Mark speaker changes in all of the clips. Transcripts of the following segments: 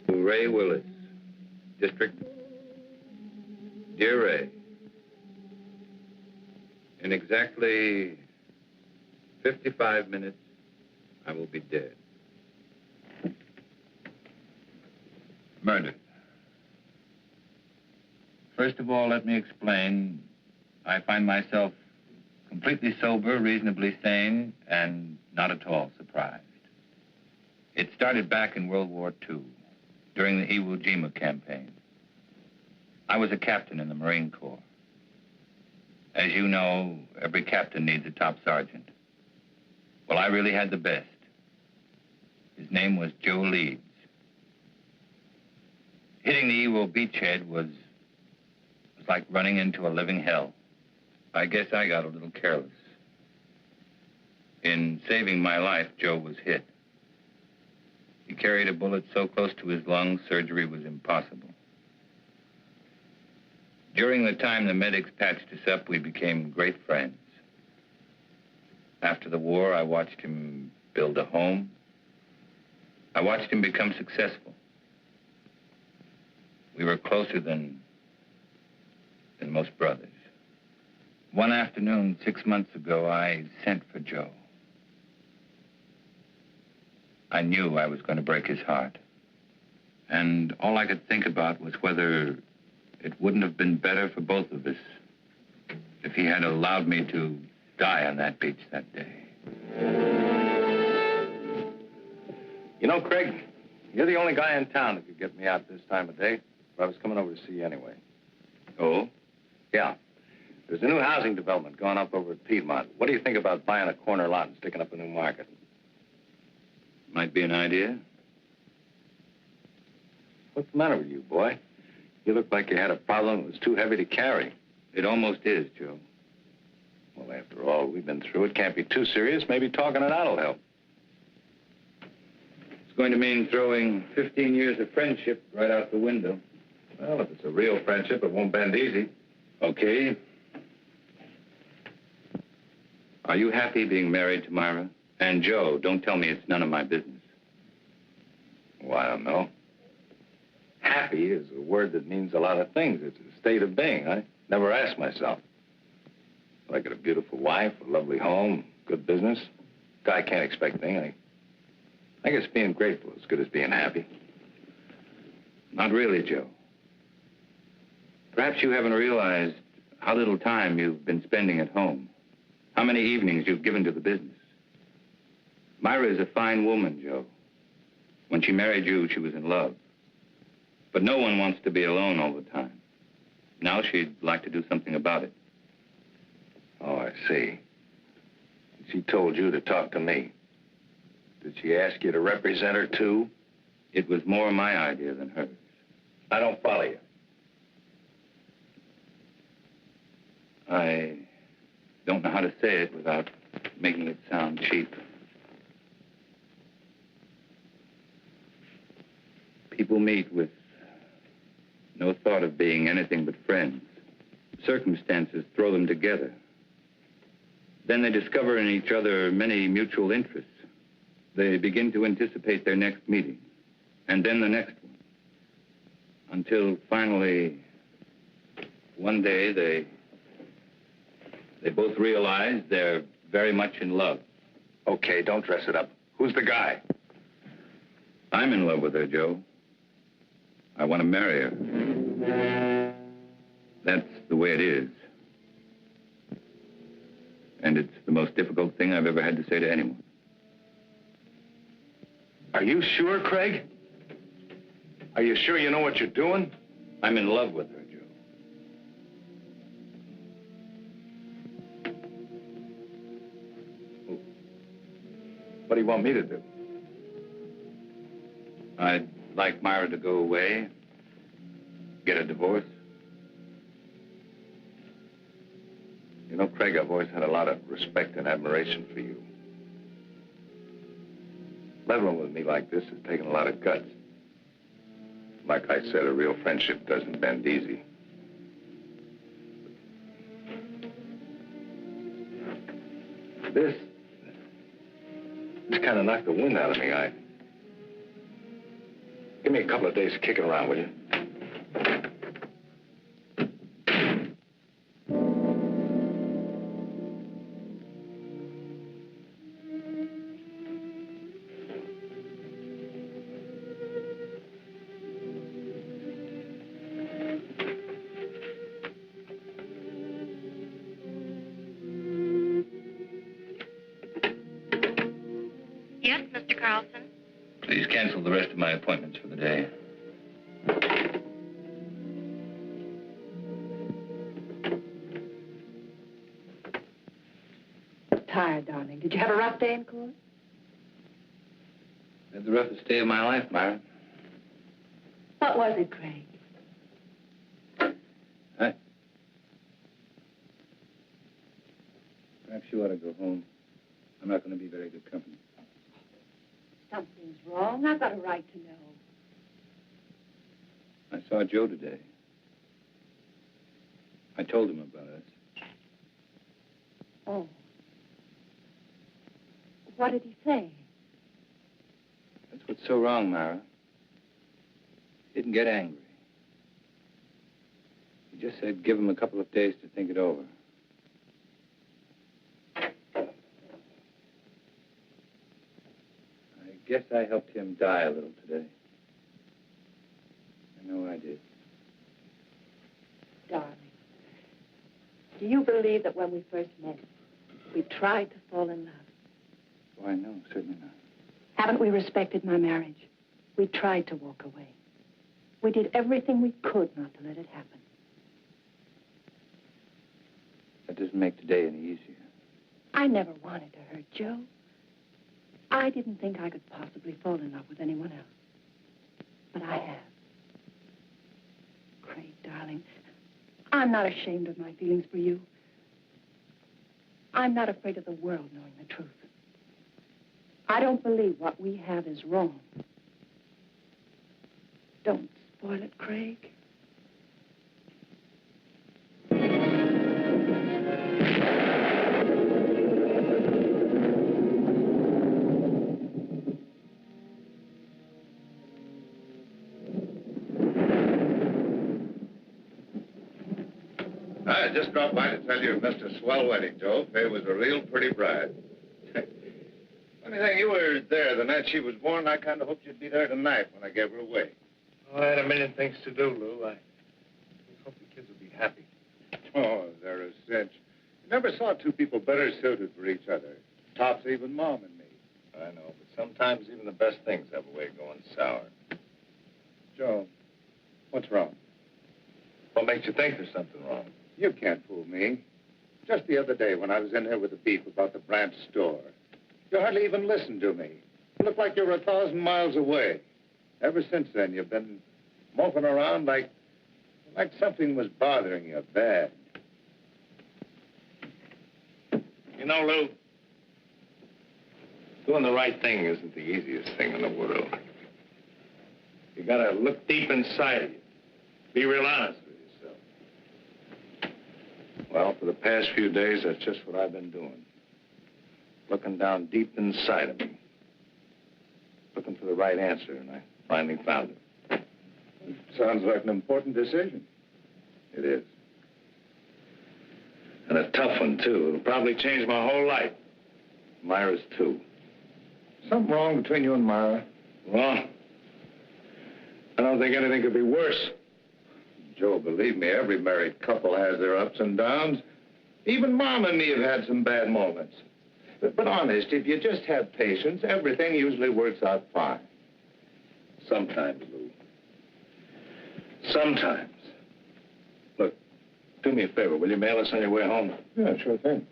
Speaker 1: Ray Willis, District. Dear Ray, in exactly 55 minutes, I will be dead. Murdered. First of all, let me explain. I find myself completely sober, reasonably sane, and not at all surprised. It started back in World War II, during the Iwo Jima campaign. I was a captain in the Marine Corps. As you know, every captain needs a top sergeant. Well, I really had the best. His name was Joe Leeds. Hitting the Iwo beachhead was like running into a living hell. I guess I got a little careless. In saving my life, Joe was hit. He carried a bullet so close to his lungs, surgery was impossible. During the time the medics patched us up, we became great friends. After the war, I watched him build a home. I watched him become successful. We were closer than most brothers. One afternoon, 6 months ago, I sent for Joe. I knew I was going to break his heart. And all I could think about was whether it wouldn't have been better for both of us if he had allowed me to die on that beach that day.
Speaker 2: You know, Craig, you're the only guy in town that could get me out this time of day. But I was coming over to see you anyway.
Speaker 1: Oh?
Speaker 2: Yeah. There's a new housing development going up over at Piedmont. What do you think about buying a corner lot and sticking up a new market?
Speaker 1: Might be an idea.
Speaker 2: What's the matter with you, boy? You look like you had a problem that was too heavy to carry.
Speaker 1: It almost is, Joe.
Speaker 2: Well, after all we've been through, it can't be too serious. Maybe talking it out will help.
Speaker 1: It's going to mean throwing 15 years of friendship right out the window.
Speaker 2: Well, if it's a real friendship, it won't bend easy.
Speaker 1: Okay. Are you happy being married to Myra? And Joe, don't tell me it's none of my business.
Speaker 2: Well, I don't know. Happy is a word that means a lot of things. It's a state of being. I never asked myself. I got a beautiful wife, a lovely home, good business. Guy can't expect anything. I guess being grateful is as good as being happy.
Speaker 1: Not really, Joe. Perhaps you haven't realized how little time you've been spending at home. How many evenings you've given to the business. Myra is a fine woman, Joe. When she married you, she was in love. But no one wants to be alone all the time. Now she'd like to do something about it.
Speaker 2: Oh, I see. She told you to talk to me. Did she ask you to represent her, too?
Speaker 1: It was more my idea than hers.
Speaker 2: I don't follow you.
Speaker 1: I don't know how to say it without making it sound cheap. People meet with no thought of being anything but friends. Circumstances throw them together. Then they discover in each other many mutual interests. They begin to anticipate their next meeting, and then the next one. Until finally, one day, they both realize they're very much in love.
Speaker 2: Okay, don't dress it up. Who's the guy?
Speaker 1: I'm in love with her, Joe. I want to marry her. That's the way it is. And it's the most difficult thing I've ever had to say to anyone.
Speaker 2: Are you sure, Craig? Are you sure you know what you're doing?
Speaker 1: I'm in love with her, Joe.
Speaker 2: What do you want me to do?
Speaker 1: I'd like Myra to go away, get a divorce.
Speaker 2: You know, Craig, I've always had a lot of respect and admiration for you. Leveling with me like this has taken a lot of guts. Like I said, a real friendship doesn't bend easy. It's kind of knocked the wind out of me. Give me a couple of days to kick it around, will you?
Speaker 3: Yes, Mr. Carlson?
Speaker 1: Please cancel the rest of my appointments for the day.
Speaker 4: Tired, darling. Did you have a rough day in court?
Speaker 1: Had the roughest day of my life, Myra.
Speaker 4: What was it, Craig?
Speaker 1: Perhaps you ought to go home. I'm not going to be very good company.
Speaker 4: Something's wrong. I've got a right to know.
Speaker 1: I saw Joe today. I told him about us.
Speaker 4: Oh. What did he say?
Speaker 1: That's what's so wrong, Myra. He didn't get angry. He just said give him a couple of days to think it over. I guess I helped him die a little today. I know I did.
Speaker 4: Darling, do you believe that when we first met, we tried to fall in love?
Speaker 1: Why, no, certainly not.
Speaker 4: Haven't we respected my marriage? We tried to walk away. We did everything we could not to let it happen.
Speaker 1: That doesn't make today any easier.
Speaker 4: I never wanted to hurt Joe. I didn't think I could possibly fall in love with anyone else. But I have. Craig, darling, I'm not ashamed of my feelings for you. I'm not afraid of the world knowing the truth. I don't believe what we have is wrong. Don't spoil it, Craig.
Speaker 2: I just dropped by to tell you missed a swell wedding, Joe. Faye was a real pretty bride. Funny thing, you were there the night she was born. I kind of hoped you'd be there tonight when I gave her away.
Speaker 5: Oh, I had a million things to do, Lou. I hope the kids will be happy.
Speaker 2: Oh, they're a cinch. You never saw two people better suited for each other. Tops even Mom and me. I know, but sometimes even the best things have a way of going sour. Joe, what's wrong? What makes you think there's something wrong? You can't fool me. Just the other day when I was in here with the beef about the branch store, you hardly even listened to me. You looked like you were 1,000 miles away. Ever since then, you've been moping around like something was bothering you bad. You know, Lou, doing the right thing isn't the easiest thing in the world. You gotta look deep inside of you. Be real honest with yourself. Well, for the past few days, that's just what I've been doing. Looking down deep inside of me. Looking for the right answer, and I finally found it. Sounds like an important decision. It is. And a tough one, too. It'll probably change my whole life. Myra's, too. Something wrong between you and Myra? Well, I don't think anything could be worse. Joe, believe me, every married couple has their ups and downs. Even Mom and me have had some bad moments. But honest, if you just have patience, everything usually works out fine. Sometimes, Lou. Sometimes. Look, do me a favor. Will you mail us on your way home? Yeah, sure thing.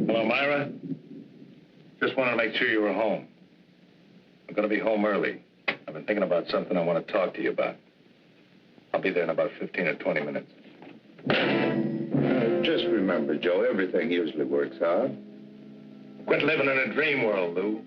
Speaker 2: Hello, Myra. Just wanted to make sure you were home. I'm going to be home early. I've been thinking about something I want to talk to you about. I'll be there in about 15 or 20 minutes. Just remember, Joe, everything usually works out. Quit living in a dream world, Lou.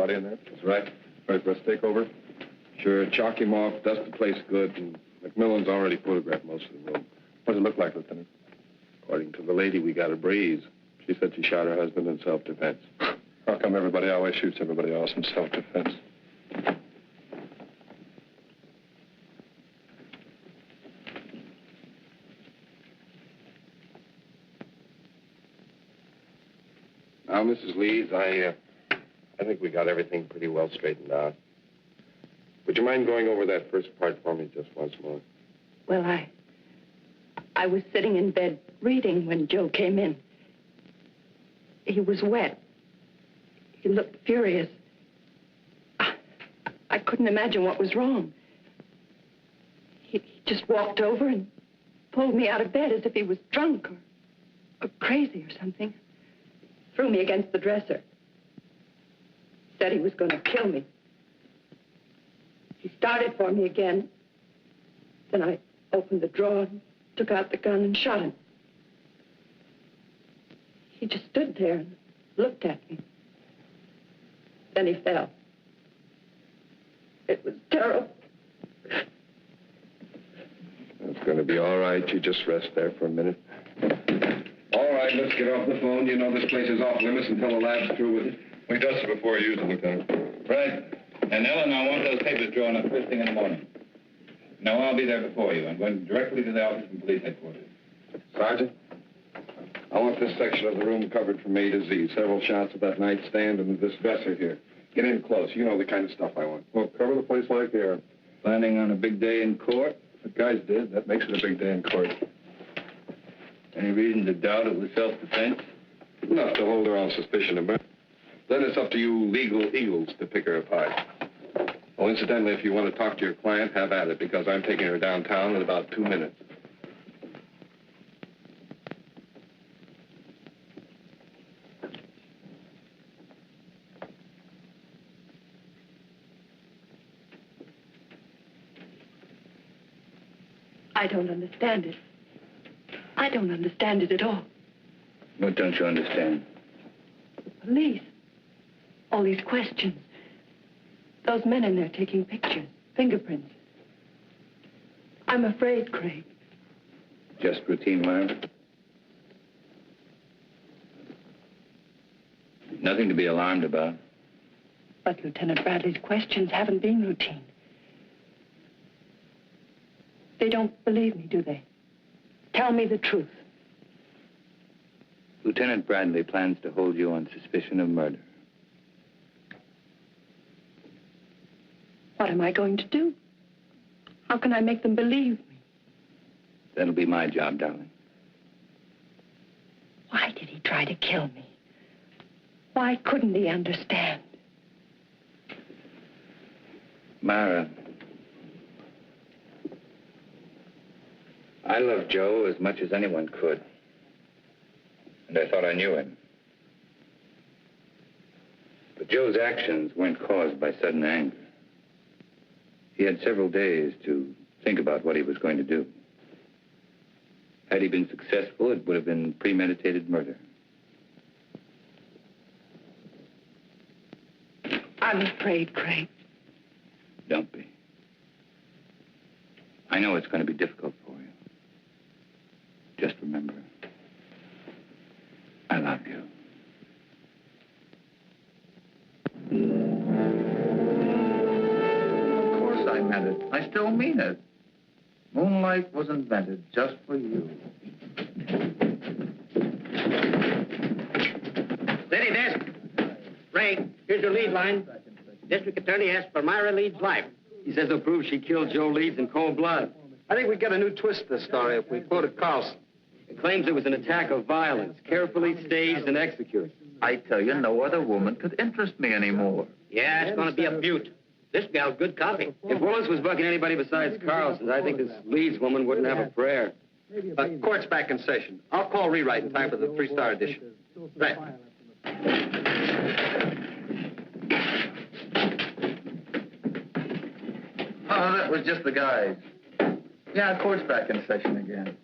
Speaker 6: everybody in there?
Speaker 2: That's right.
Speaker 6: All right, let's take over. Sure, chalk him off, dust the place good, and McMillan's already photographed most of the room. What does it look like, Lieutenant? According to the lady, we got a breeze. She said she shot her husband in self-defense. How come everybody always shoots everybody else in self-defense? Now, Mrs. Leeds, I think we got everything pretty well straightened out. Would you mind going over that first part for me just once more?
Speaker 4: Well, I was sitting in bed reading when Joe came in. He was wet. He looked furious. I couldn't imagine what was wrong. He just walked over and pulled me out of bed as if he was drunk or crazy or something. Threw me against the dresser. Said he was going to kill me. He started for me again. Then I opened the drawer and took out the gun and shot him. He just stood there and looked at me. Then he fell. It was terrible.
Speaker 6: It's going to be all right. You just rest there for a minute. All right, let's get off the phone. You know this place is off limits until the lab's through with it. We dust it before you use it, Lieutenant.
Speaker 1: Right. And Ellen, I want those papers drawn up first thing in the morning. No, I'll be there before you. I'm going directly to the office from police headquarters.
Speaker 6: Sergeant, I want this section of the room covered from A to Z. Several shots of that nightstand and this dresser here. Get in close. You know the kind of stuff I want. Well, cover the place like air.
Speaker 1: Planning on a big day in court?
Speaker 6: The guys did. That makes it a big day in court.
Speaker 1: Any reason to doubt it was self-defense?
Speaker 6: Enough to hold her on suspicion of murder. Then it's up to you legal eagles to pick her apart. Oh, incidentally, if you want to talk to your client, have at it, because I'm taking her downtown in about 2 minutes.
Speaker 4: I don't understand it. I don't understand it at all.
Speaker 1: What don't you understand?
Speaker 4: The police. All these questions. Those men in there taking pictures, fingerprints. I'm afraid, Craig.
Speaker 1: Just routine, Myra? Nothing to be alarmed about.
Speaker 4: But Lieutenant Bradley's questions haven't been routine. They don't believe me, do they? Tell me the truth.
Speaker 1: Lieutenant Bradley plans to hold you on suspicion of murder.
Speaker 4: What am I going to do? How can I make them believe me?
Speaker 1: That'll be my job, darling.
Speaker 4: Why did he try to kill me? Why couldn't he understand?
Speaker 1: Myra, I love Joe as much as anyone could. And I thought I knew him. But Joe's actions weren't caused by sudden anger. He had several days to think about what he was going to do. Had he been successful, it would have been premeditated murder.
Speaker 4: I'm afraid, Craig.
Speaker 1: Don't be. I know it's going to be difficult for you. Just remember, I love you.
Speaker 7: Of course I meant it. I still mean it. Moonlight was invented just for you.
Speaker 8: Steady, desk. Ray, here's your lead line. District Attorney asks for Myra Leeds' life.
Speaker 9: He says they'll prove she killed Joe Leeds in cold blood. I think we get a new twist to this story if we quoted Carlson. It claims it was an attack of violence, carefully staged and executed.
Speaker 7: I tell you, no other woman could interest me anymore.
Speaker 8: Yeah, it's going to be a beaut. This gal's good copy.
Speaker 9: If Willis was bucking anybody besides Carlson, I think this Leeds woman wouldn't have a prayer. Court's back in session. I'll call rewrite in time for the 3-star edition. Right.
Speaker 7: Oh, that was just the guys. Yeah, court's back in session again.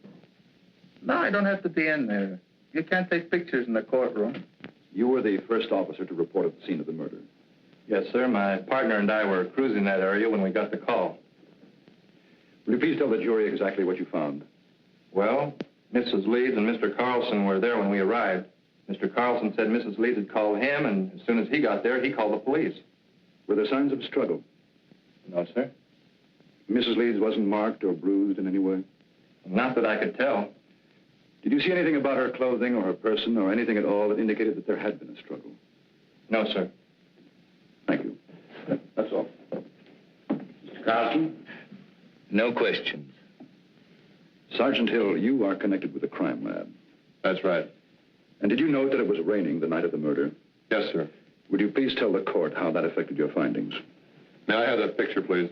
Speaker 7: No, I don't have to be in there. You can't take pictures in the courtroom.
Speaker 10: You were the first officer to report at the scene of the murder.
Speaker 2: Yes, sir. My partner and I were cruising that area when we got the call.
Speaker 10: Will you please tell the jury exactly what you found?
Speaker 2: Well, Mrs. Leeds and Mr. Carlson were there when we arrived. Mr. Carlson said Mrs. Leeds had called him, and as soon as he got there, he called the police.
Speaker 10: Were there signs of struggle?
Speaker 2: No, sir.
Speaker 10: Mrs. Leeds wasn't marked or bruised in any way?
Speaker 2: Not that I could tell.
Speaker 10: Did you see anything about her clothing or her person or anything at all that indicated that there had been a struggle?
Speaker 2: No, sir.
Speaker 10: Thank you. That's all.
Speaker 9: Mr. Carlson?
Speaker 1: No questions.
Speaker 10: Sergeant Hill, you are connected with the crime lab.
Speaker 6: That's right.
Speaker 10: And did you note that it was raining the night of the murder?
Speaker 6: Yes, sir.
Speaker 10: Would you please tell the court how that affected your findings?
Speaker 6: May I have that picture, please?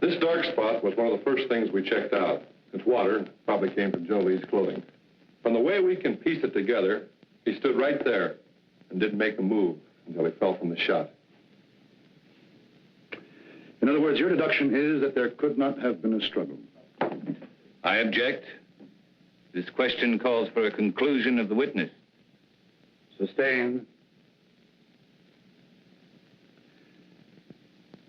Speaker 6: This dark spot was one of the first things we checked out. It's water, probably came from Joe Lee's clothing. From the way we can piece it together, he stood right there and didn't make a move until he fell from the shot.
Speaker 10: In other words, your deduction is that there could not have been a struggle.
Speaker 1: I object. This question calls for a conclusion of the witness.
Speaker 10: Sustained.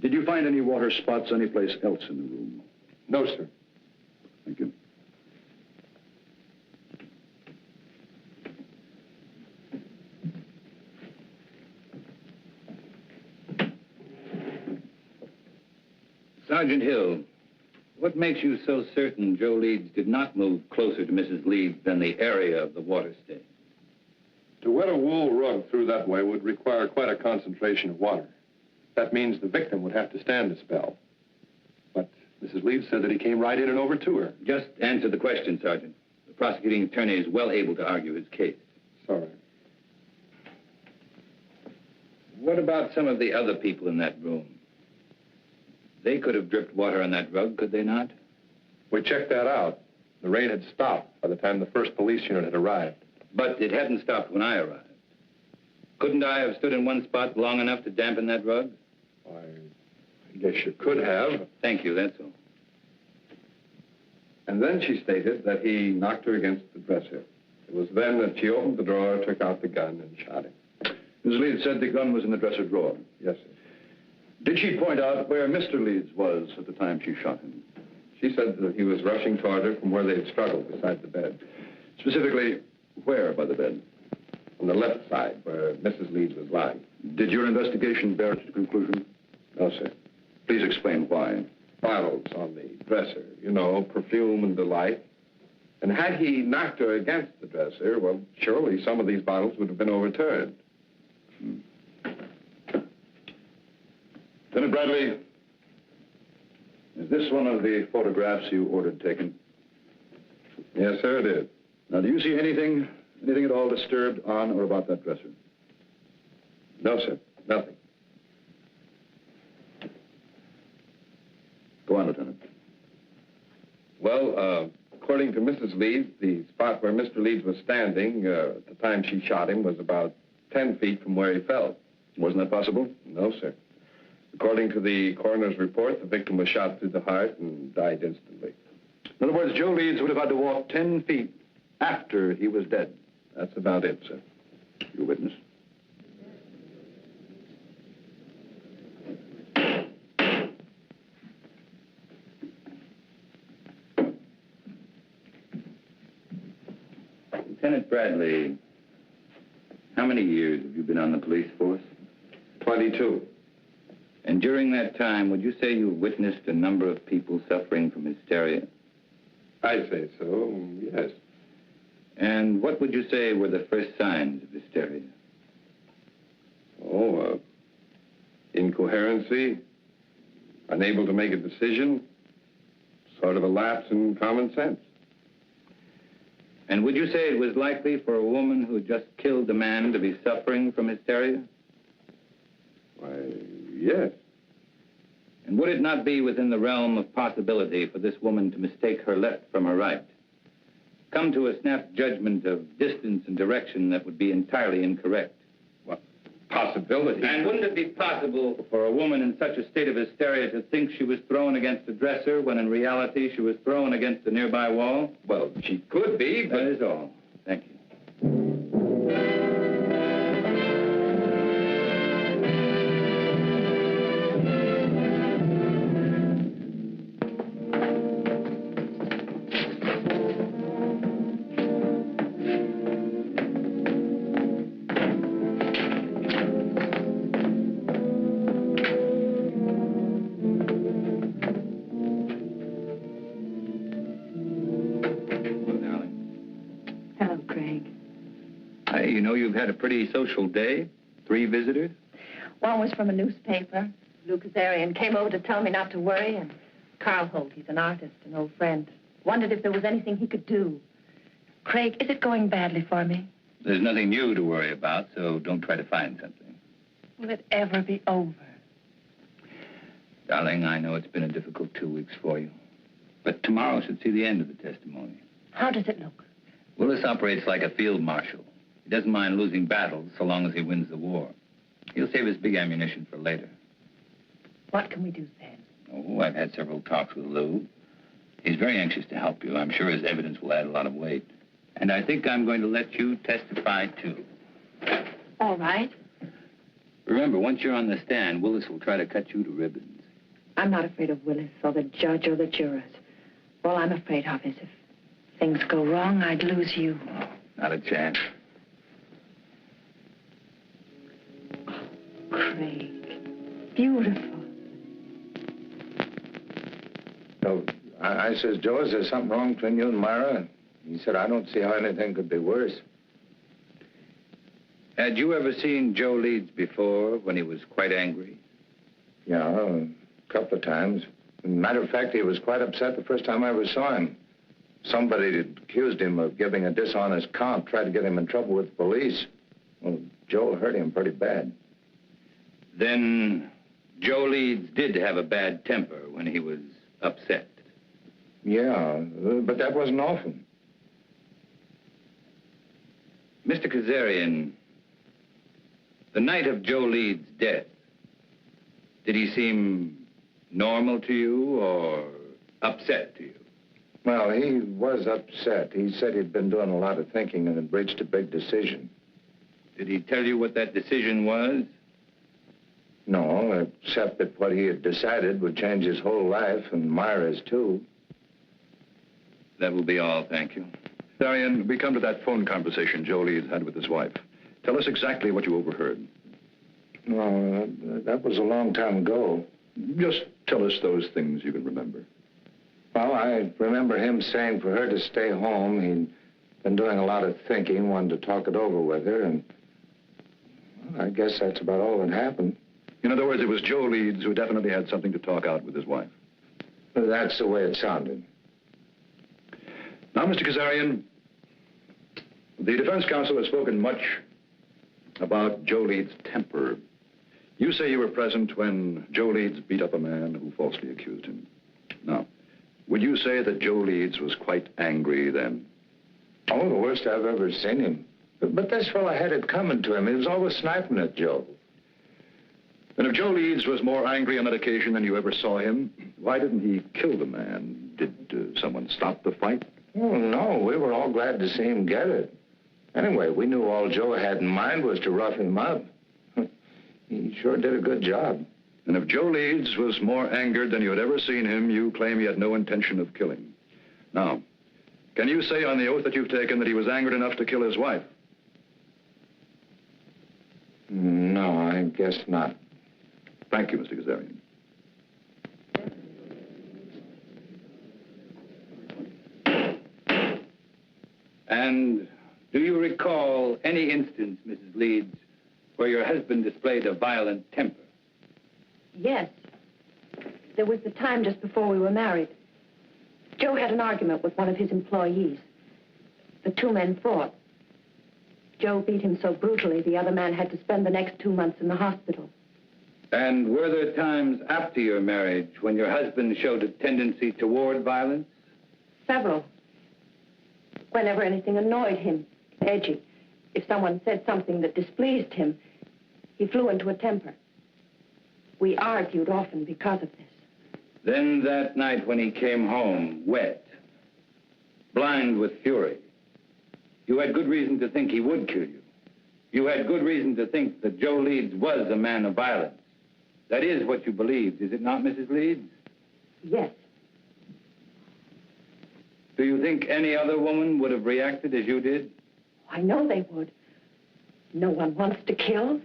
Speaker 10: Did you find any water spots anyplace else in the room?
Speaker 6: No, sir.
Speaker 10: Thank you.
Speaker 1: Sergeant Hill, what makes you so certain Joe Leeds did not move closer to Mrs. Leeds than the area of the water stain?
Speaker 6: To wet a wool rug through that way would require quite a concentration of water. That means the victim would have to stand a spell. But Mrs. Leeds said that he came right in and over to her.
Speaker 1: Just answer the question, Sergeant. The prosecuting attorney is well able to argue his case.
Speaker 6: Sorry.
Speaker 1: What about some of the other people in that room? They could have dripped water on that rug, could they not?
Speaker 6: We checked that out. The rain had stopped by the time the first police unit had arrived.
Speaker 1: But it hadn't stopped when I arrived. Couldn't I have stood in one spot long enough to dampen that rug?
Speaker 6: I guess you could have.
Speaker 1: Thank you, that's all.
Speaker 6: And then she stated that he knocked her against the dresser. It was then that she opened the drawer, took out the gun, and shot him.
Speaker 10: Ms. Leeds said the gun was in the dresser drawer.
Speaker 6: Yes, sir.
Speaker 10: Did she point out where Mr. Leeds was at the time she shot him?
Speaker 6: She said that he was rushing toward her from where they had struggled beside the bed.
Speaker 10: Specifically, where by the bed?
Speaker 6: On the left side, where Mrs. Leeds was lying.
Speaker 10: Did your investigation bear its conclusion?
Speaker 6: No, sir.
Speaker 10: Please explain why.
Speaker 6: Bottles on the dresser, you know, perfume and delight. And had he knocked her against the dresser, well, surely some of these bottles would have been overturned.
Speaker 10: Lieutenant Bradley, is this one of the photographs you ordered taken?
Speaker 6: Yes, sir, it is.
Speaker 10: Now, do you see anything at all disturbed on or about that dresser?
Speaker 6: No, sir, nothing.
Speaker 10: Go on, Lieutenant.
Speaker 6: Well, according to Mrs. Leeds, the spot where Mr. Leeds was standing at the time she shot him was about 10 feet from where he fell.
Speaker 10: Wasn't that possible?
Speaker 6: No, sir. According to the coroner's report, the victim was shot through the heart and died instantly.
Speaker 10: In other words, Joe Leeds would have had to walk 10 feet after he was dead.
Speaker 6: That's about it, sir.
Speaker 10: You witness?
Speaker 1: Lieutenant Bradley, how many years have you been on the police force?
Speaker 6: 22.
Speaker 1: And during that time, would you say you witnessed a number of people suffering from hysteria?
Speaker 6: I'd say so, yes.
Speaker 1: And what would you say were the first signs of hysteria?
Speaker 6: Oh, incoherency, unable to make a decision, sort of a lapse in common sense.
Speaker 1: And would you say it was likely for a woman who just killed a man to be suffering from hysteria?
Speaker 6: Why, yes.
Speaker 1: And would it not be within the realm of possibility for this woman to mistake her left from her right? Come to a snap judgment of distance and direction that would be entirely incorrect?
Speaker 6: Well,
Speaker 2: possibility.
Speaker 1: And wouldn't it be possible for a woman in such a state of hysteria to think she was thrown against a dresser when in reality she was thrown against a nearby wall?
Speaker 2: Well, she could be, but...
Speaker 1: That is all. Thank you. You know you've had a pretty social day. 3 visitors.
Speaker 4: One was from a newspaper. Lou Kazarian came over to tell me not to worry, and Carl Holt, he's an artist, an old friend, wondered if there was anything he could do. Craig, is it going badly for me?
Speaker 1: There's nothing new to worry about, so don't try to find something.
Speaker 4: Will it ever be over?
Speaker 1: Darling, I know it's been a difficult 2 weeks for you, but tomorrow should see the end of the testimony.
Speaker 4: How does it look?
Speaker 1: Willis operates like a field marshal. He doesn't mind losing battles so long as he wins the war. He'll save his big ammunition for later.
Speaker 4: What can we do then?
Speaker 1: Oh, I've had several talks with Lou. He's very anxious to help you. I'm sure his evidence will add a lot of weight. And I think I'm going to let you testify, too.
Speaker 4: All right.
Speaker 1: Remember, once you're on the stand, Willis will try to cut you to ribbons.
Speaker 4: I'm not afraid of Willis or the judge or the jurors. All I'm afraid of is if things go wrong, I'd lose you.
Speaker 1: Oh, not a chance.
Speaker 4: Craig, beautiful.
Speaker 2: So I says, Joe, is there something wrong between you and Myra? He said, I don't see how anything could be worse.
Speaker 1: Had you ever seen Joe Leeds before when he was quite angry?
Speaker 2: Yeah, a couple of times. Matter of fact, he was quite upset the first time I ever saw him. Somebody had accused him of giving a dishonest count, tried to get him in trouble with the police. Well, Joe hurt him pretty bad.
Speaker 1: Then Joe Leeds did have a bad temper when he was upset.
Speaker 2: Yeah, but that wasn't often.
Speaker 1: Mr. Kazarian, the night of Joe Leeds' death, did he seem normal to you or upset to you?
Speaker 2: Well, he was upset. He said he'd been doing a lot of thinking and had reached a big decision.
Speaker 1: Did he tell you what that decision was?
Speaker 2: No, except that what he had decided would change his whole life, and Myra's, too.
Speaker 1: That will be all, thank you.
Speaker 10: Darian, we come to that phone conversation Joe Leeds had with his wife. Tell us exactly what you overheard.
Speaker 2: No, that was a long time ago.
Speaker 10: Just tell us those things you can remember.
Speaker 2: Well, I remember him saying for her to stay home. He'd been doing a lot of thinking, wanted to talk it over with her, and well, I guess that's about all that happened.
Speaker 10: In other words, it was Joe Leeds who definitely had something to talk out with his wife.
Speaker 2: That's the way it sounded.
Speaker 10: Now, Mr. Kazarian, the defense counsel has spoken much about Joe Leeds' temper. You say you were present when Joe Leeds beat up a man who falsely accused him. Now, would you say that Joe Leeds was quite angry then?
Speaker 2: Oh, the worst I've ever seen him. But this fellow had it coming to him. He was always sniping at Joe.
Speaker 10: And if Joe Leeds was more angry on that occasion than you ever saw him, why didn't he kill the man? Did someone stop the fight?
Speaker 2: Oh, no. We were all glad to see him get it. Anyway, we knew all Joe had in mind was to rough him up. He sure did a good job.
Speaker 10: And if Joe Leeds was more angered than you had ever seen him, you claim he had no intention of killing. Now, can you say on the oath that you've taken that he was angered enough to kill his wife?
Speaker 2: No, I guess not.
Speaker 10: Thank you, Mr. Kazarian.
Speaker 1: And do you recall any instance, Mrs. Leeds, where your husband displayed a violent temper?
Speaker 4: Yes. There was the time just before we were married. Joe had an argument with one of his employees. The two men fought. Joe beat him so brutally, the other man had to spend the next 2 months in the hospital.
Speaker 1: And were there times after your marriage when your husband showed a tendency toward violence?
Speaker 4: Several. Whenever anything annoyed him, edgy. If someone said something that displeased him, He flew into a temper. We argued often because of this.
Speaker 2: Then that night when he came home, wet, blind with fury, you had good reason to think he would kill you. You had good reason to think that Joe Leeds was a man of violence. That is what you believed, is it not, Mrs. Leeds?
Speaker 4: Yes.
Speaker 2: Do you think any other woman would have reacted as you did?
Speaker 4: I know they would. No one wants to kill,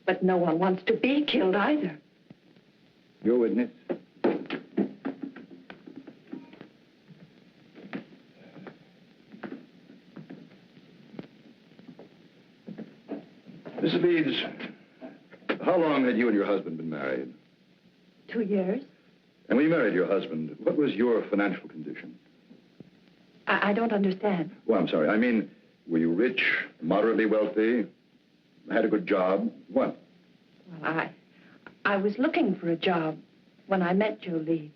Speaker 4: but no one wants to be killed either.
Speaker 2: Your witness.
Speaker 10: Mrs. Leeds, how long had you and your husband been married?
Speaker 4: 2 years.
Speaker 10: And when you married your husband, what was your financial condition?
Speaker 4: I don't understand.
Speaker 10: Well, I'm sorry. I mean, were you rich, moderately wealthy, had a good job? What?
Speaker 4: Well, I was looking for a job when I met Joe Leeds.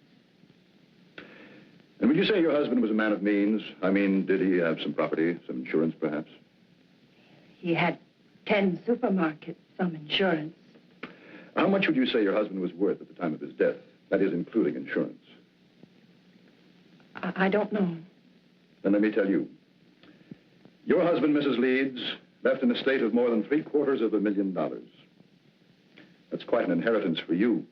Speaker 10: And would you say your husband was a man of means? I mean, did he have some property, some insurance, perhaps?
Speaker 4: He had 10 supermarkets, some insurance.
Speaker 10: How much would you say your husband was worth at the time of his death? That is, including insurance.
Speaker 4: I don't know.
Speaker 10: Then let me tell you. Your husband, Mrs. Leeds, left an estate of more than $750,000. That's quite an inheritance for you.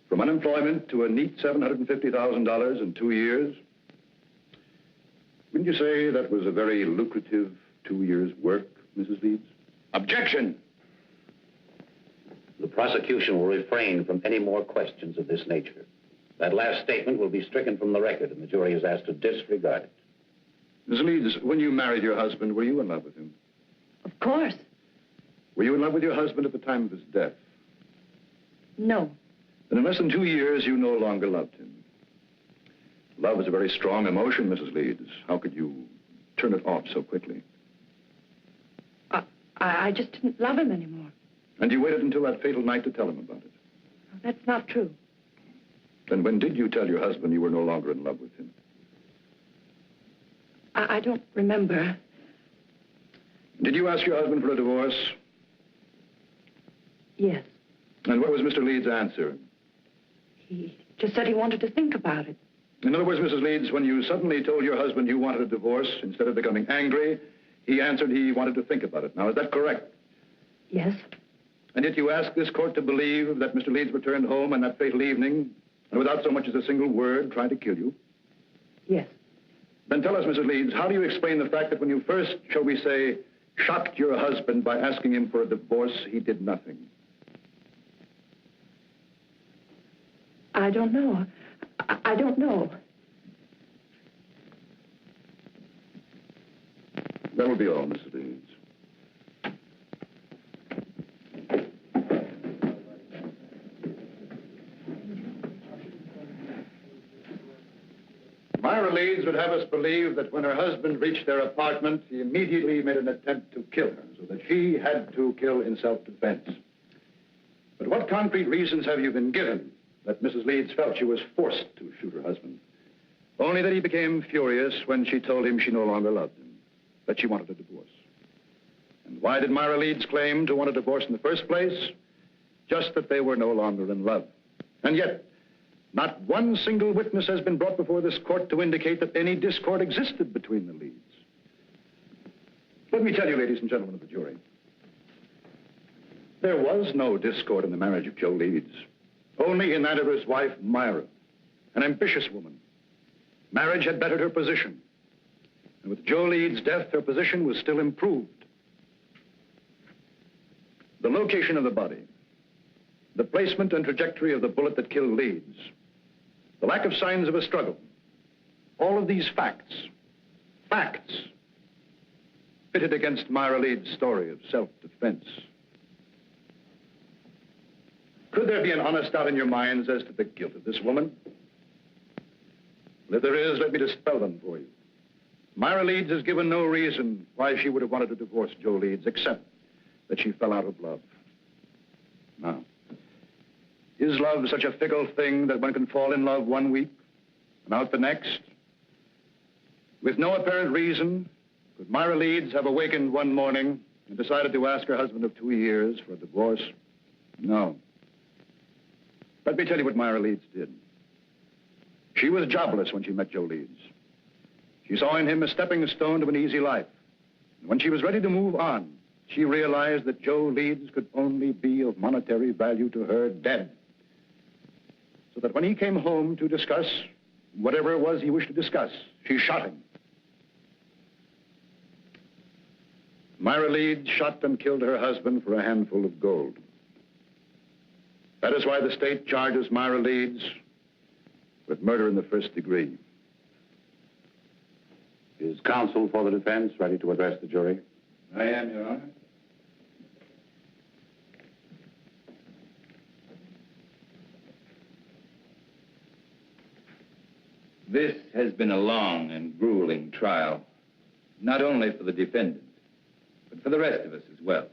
Speaker 10: From unemployment to a neat $750,000 in 2 years. Wouldn't you say that was a very lucrative 2 years' work, Mrs. Leeds?
Speaker 2: Objection!
Speaker 11: The prosecution will refrain from any more questions of this nature. That last statement will be stricken from the record, and the jury is asked to disregard it.
Speaker 10: Mrs. Leeds, when you married your husband, were you in love with him?
Speaker 4: Of course.
Speaker 10: Were you in love with your husband at the time of his death?
Speaker 4: No.
Speaker 10: Then in less than 2 years, you no longer loved him. Love is a very strong emotion, Mrs. Leeds. How could you turn it off so quickly?
Speaker 4: I just didn't love him anymore.
Speaker 10: And you waited until that fatal night to tell him about it?
Speaker 4: That's not true.
Speaker 10: Then when did you tell your husband you were no longer in love with him?
Speaker 4: I don't remember.
Speaker 10: Did you ask your husband for a divorce?
Speaker 4: Yes.
Speaker 10: And what was Mr. Leeds' answer?
Speaker 4: He just said he wanted to think about it.
Speaker 10: In other words, Mrs. Leeds, when you suddenly told your husband you wanted a divorce, instead of becoming angry, he answered he wanted to think about it. Now, is that correct?
Speaker 4: Yes.
Speaker 10: And yet you ask this court to believe that Mr. Leeds returned home on that fatal evening and without so much as a single word tried to kill you?
Speaker 4: Yes.
Speaker 10: Then tell us, Mrs. Leeds, how do you explain the fact that when you first, shall we say, shocked your husband by asking him for a divorce, he did nothing?
Speaker 4: I don't know. I don't know.
Speaker 10: That will be all, Mrs. Leeds. Myra Leeds would have us believe that when her husband reached their apartment, he immediately made an attempt to kill her, so that she had to kill in self-defense. But what concrete reasons have you been given that Mrs. Leeds felt she was forced to shoot her husband? Only that he became furious when she told him she no longer loved him, that she wanted a divorce. And why did Myra Leeds claim to want a divorce in the first place? Just that they were no longer in love. And yet, not one single witness has been brought before this court to indicate that any discord existed between the Leeds. Let me tell you, ladies and gentlemen of the jury, there was no discord in the marriage of Joe Leeds, only in that of his wife, Myra, an ambitious woman. Marriage had bettered her position, and with Joe Leeds' death, her position was still improved. The location of the body, the placement and trajectory of the bullet that killed Leeds, the lack of signs of a struggle, all of these facts, pitted against Myra Leeds' story of self-defense. Could there be an honest doubt in your minds as to the guilt of this woman? Well, if there is, let me dispel them for you. Myra Leeds has given no reason why she would have wanted to divorce Joe Leeds, except that she fell out of love. Now, is love such a fickle thing that one can fall in love one week and out the next? With no apparent reason, could Myra Leeds have awakened one morning and decided to ask her husband of 2 years for a divorce? No. Let me tell you what Myra Leeds did. She was jobless when she met Joe Leeds. She saw in him a stepping stone to an easy life. And when she was ready to move on, she realized that Joe Leeds could only be of monetary value to her dead. So that when he came home to discuss whatever it was he wished to discuss, she shot him. Myra Leeds shot and killed her husband for a handful of gold. That is why the state charges Myra Leeds with murder in the first degree.
Speaker 11: Is counsel for the defense ready to address the jury?
Speaker 1: I am, Your Honor. This has been a long and grueling trial, not only for the defendant, but for the rest of us as well.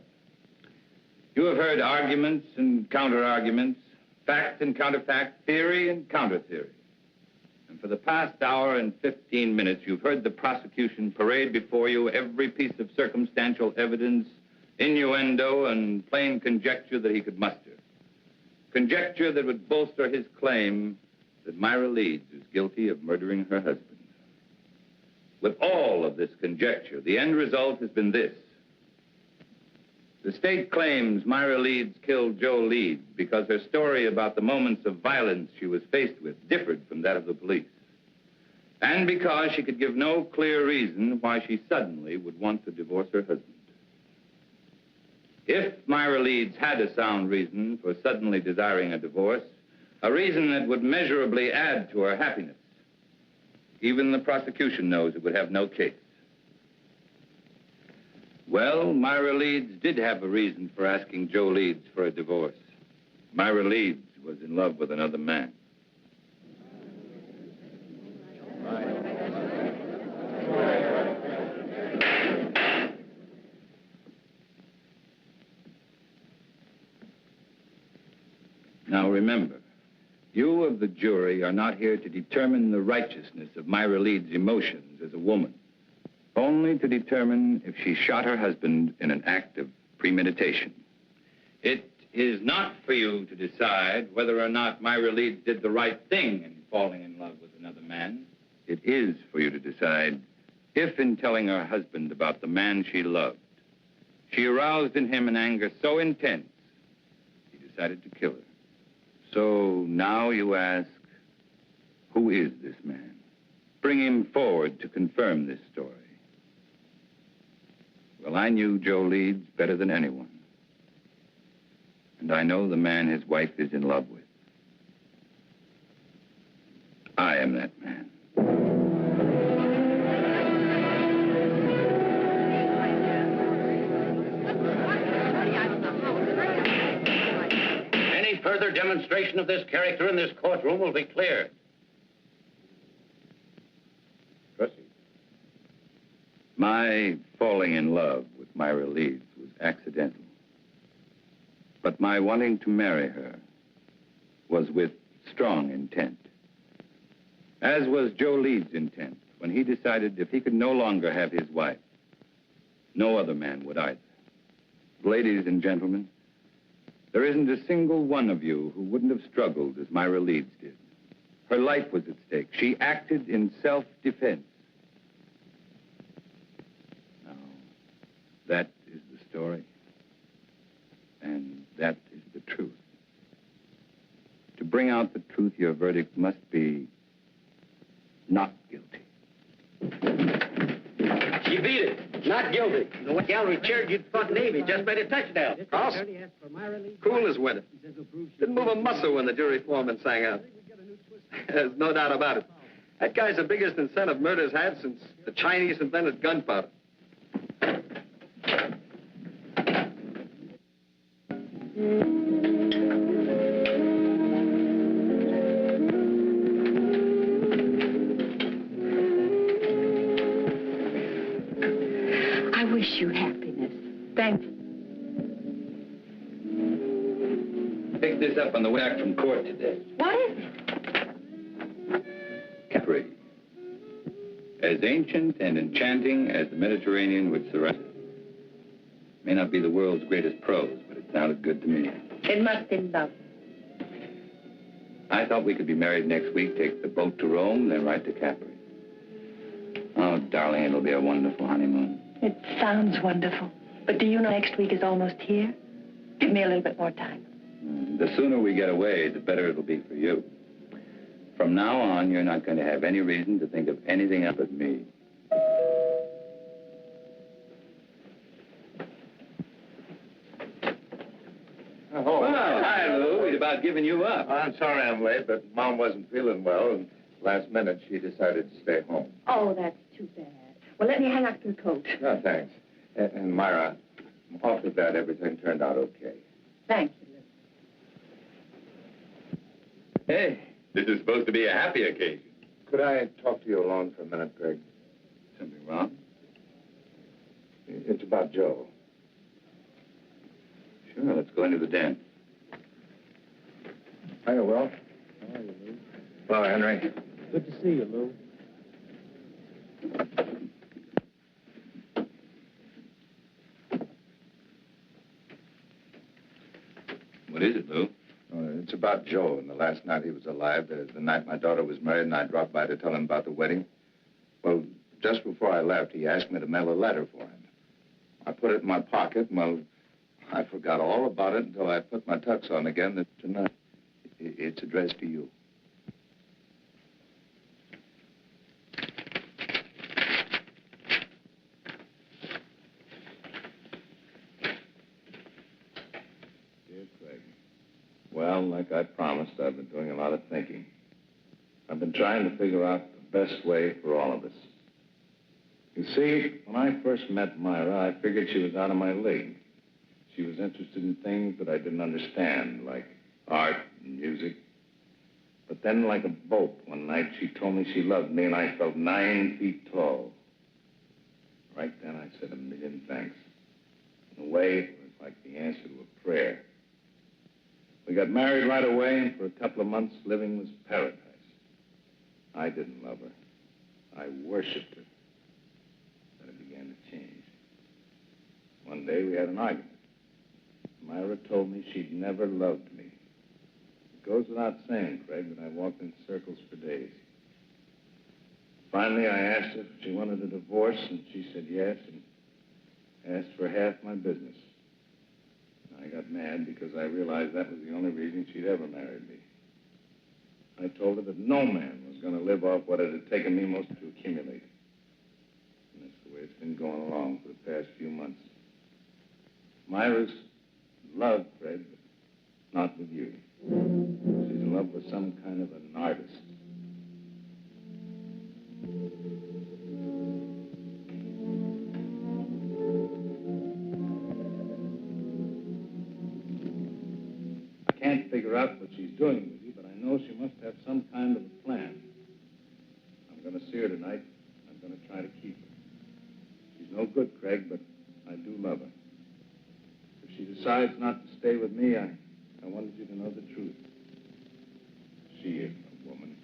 Speaker 1: You have heard arguments and counter-arguments, fact and counterfact, theory and counter-theory. And for the past hour and 15 minutes, you've heard the prosecution parade before you every piece of circumstantial evidence, innuendo, and plain conjecture that he could muster. Conjecture that would bolster his claim that Myra Leeds is guilty of murdering her husband. With all of this conjecture, the end result has been this. The state claims Myra Leeds killed Joe Leeds because her story about the moments of violence she was faced with differed from that of the police. And because she could give no clear reason why she suddenly would want to divorce her husband. If Myra Leeds had a sound reason for suddenly desiring a divorce, a reason that would measurably add to her happiness, even the prosecution knows it would have no case. Well, Myra Leeds did have a reason for asking Joe Leeds for a divorce. Myra Leeds was in love with another man. Now remember, you of the jury are not here to determine the righteousness of Myra Leeds' emotions as a woman. Only to determine if she shot her husband in an act of premeditation. It is not for you to decide whether or not Myra Leeds did the right thing in falling in love with another man. It is for you to decide if, in telling her husband about the man she loved, she aroused in him an anger so intense, he decided to kill her. So now you ask, who is this man? Bring him forward to confirm this story. Well, I knew Joe Leeds better than anyone. And I know the man his wife is in love with. I am that man.
Speaker 11: Any further demonstration of this character in this courtroom will be clear. Proceed.
Speaker 1: My falling in love with Myra Leeds was accidental. But my wanting to marry her was with strong intent. As was Joe Leeds' intent when he decided if he could no longer have his wife, no other man would either. Ladies and gentlemen, there isn't a single one of you who wouldn't have struggled as Myra Leeds did. Her life was at stake. She acted in self-defense. Now, that is the story. And that is the truth. To bring out the truth, your verdict must be not guilty.
Speaker 8: She beat it. Not guilty. The way gallery cheered, you'd thought Navy just made a touchdown.
Speaker 9: House? Cool as winter. Didn't move a muscle when the jury foreman sang out. There's no doubt about it. That guy's the biggest incentive murder's had since the Chinese invented gunpowder.
Speaker 4: I wish you happiness. Thanks.
Speaker 1: Picked this up on the way back from court today.
Speaker 4: What is it?
Speaker 1: Capri. As ancient and enchanting as the Mediterranean would surround it. May not be the world's greatest prose, but it sounded good to me.
Speaker 4: It must be love.
Speaker 1: I thought we could be married next week, take the boat to Rome, then right to Capri. Oh, darling, it'll be a wonderful honeymoon.
Speaker 4: It sounds wonderful. But do you know next week is almost here? Give me a little bit more time.
Speaker 1: The sooner we get away, the better it'll be for you. From now on, you're not going to have any reason to think of anything else but me.
Speaker 2: Oh,
Speaker 1: Well, hi, Lou. We'd about given you up.
Speaker 2: I'm sorry I'm late, but Mom wasn't feeling well, and last minute she decided to stay home.
Speaker 4: Oh, that's too bad. Well, let me hang up your coat.
Speaker 2: No, thanks. And Myra, I'm awfully glad everything turned out okay.
Speaker 4: Thank you, Lou.
Speaker 1: Hey, this is supposed to be a happy occasion.
Speaker 2: Could I talk to you alone for a minute, Greg?
Speaker 1: Something wrong?
Speaker 2: It's about Joe.
Speaker 1: Sure, let's go into the den.
Speaker 2: Hiya, Will.
Speaker 5: How are you, Lou?
Speaker 2: Hello, Henry.
Speaker 5: Good to see you, Lou.
Speaker 1: What is it, Lou?
Speaker 2: It's about Joe and the last night he was alive, the night my daughter was married, and I dropped by to tell him about the wedding. Well, just before I left, he asked me to mail a letter for him. I put it in my pocket, and, well, I forgot all about it until I put my tux on again tonight. It's addressed to you. Dear Craig, well, like I promised, I've been doing a lot of thinking. I've been trying to figure out the best way for all of us. You see, when I first met Myra, I figured she was out of my league. She was interested in things that I didn't understand, like art and music. But then, like a bolt, one night she told me she loved me, and I felt 9 feet tall. Right then, I said a million thanks. In a way, it was like the answer to a prayer. We got married right away, and for a couple of months, living was paradise. I didn't love her. I worshipped her. Then it began to change. One day, we had an argument. Myra told me she'd never loved me. It goes without saying, Craig, that I walked in circles for days. Finally, I asked her if she wanted a divorce, and she said yes, and asked for half my business. I got mad because I realized that was the only reason she'd ever married me. I told her that no man was going to live off what it had taken me most to accumulate. And that's the way it's been going along for the past few months. Myra's in love, Fred, but not with you. She's in love with some kind of an artist. I can't figure out what she's doing with you, but I know she must have some kind of a plan. I'm going to see her tonight. I'm going to try to keep her. She's no good, Craig, but I do love her. If she decides not to stay with me, I wanted you to know the truth. She isn't a woman.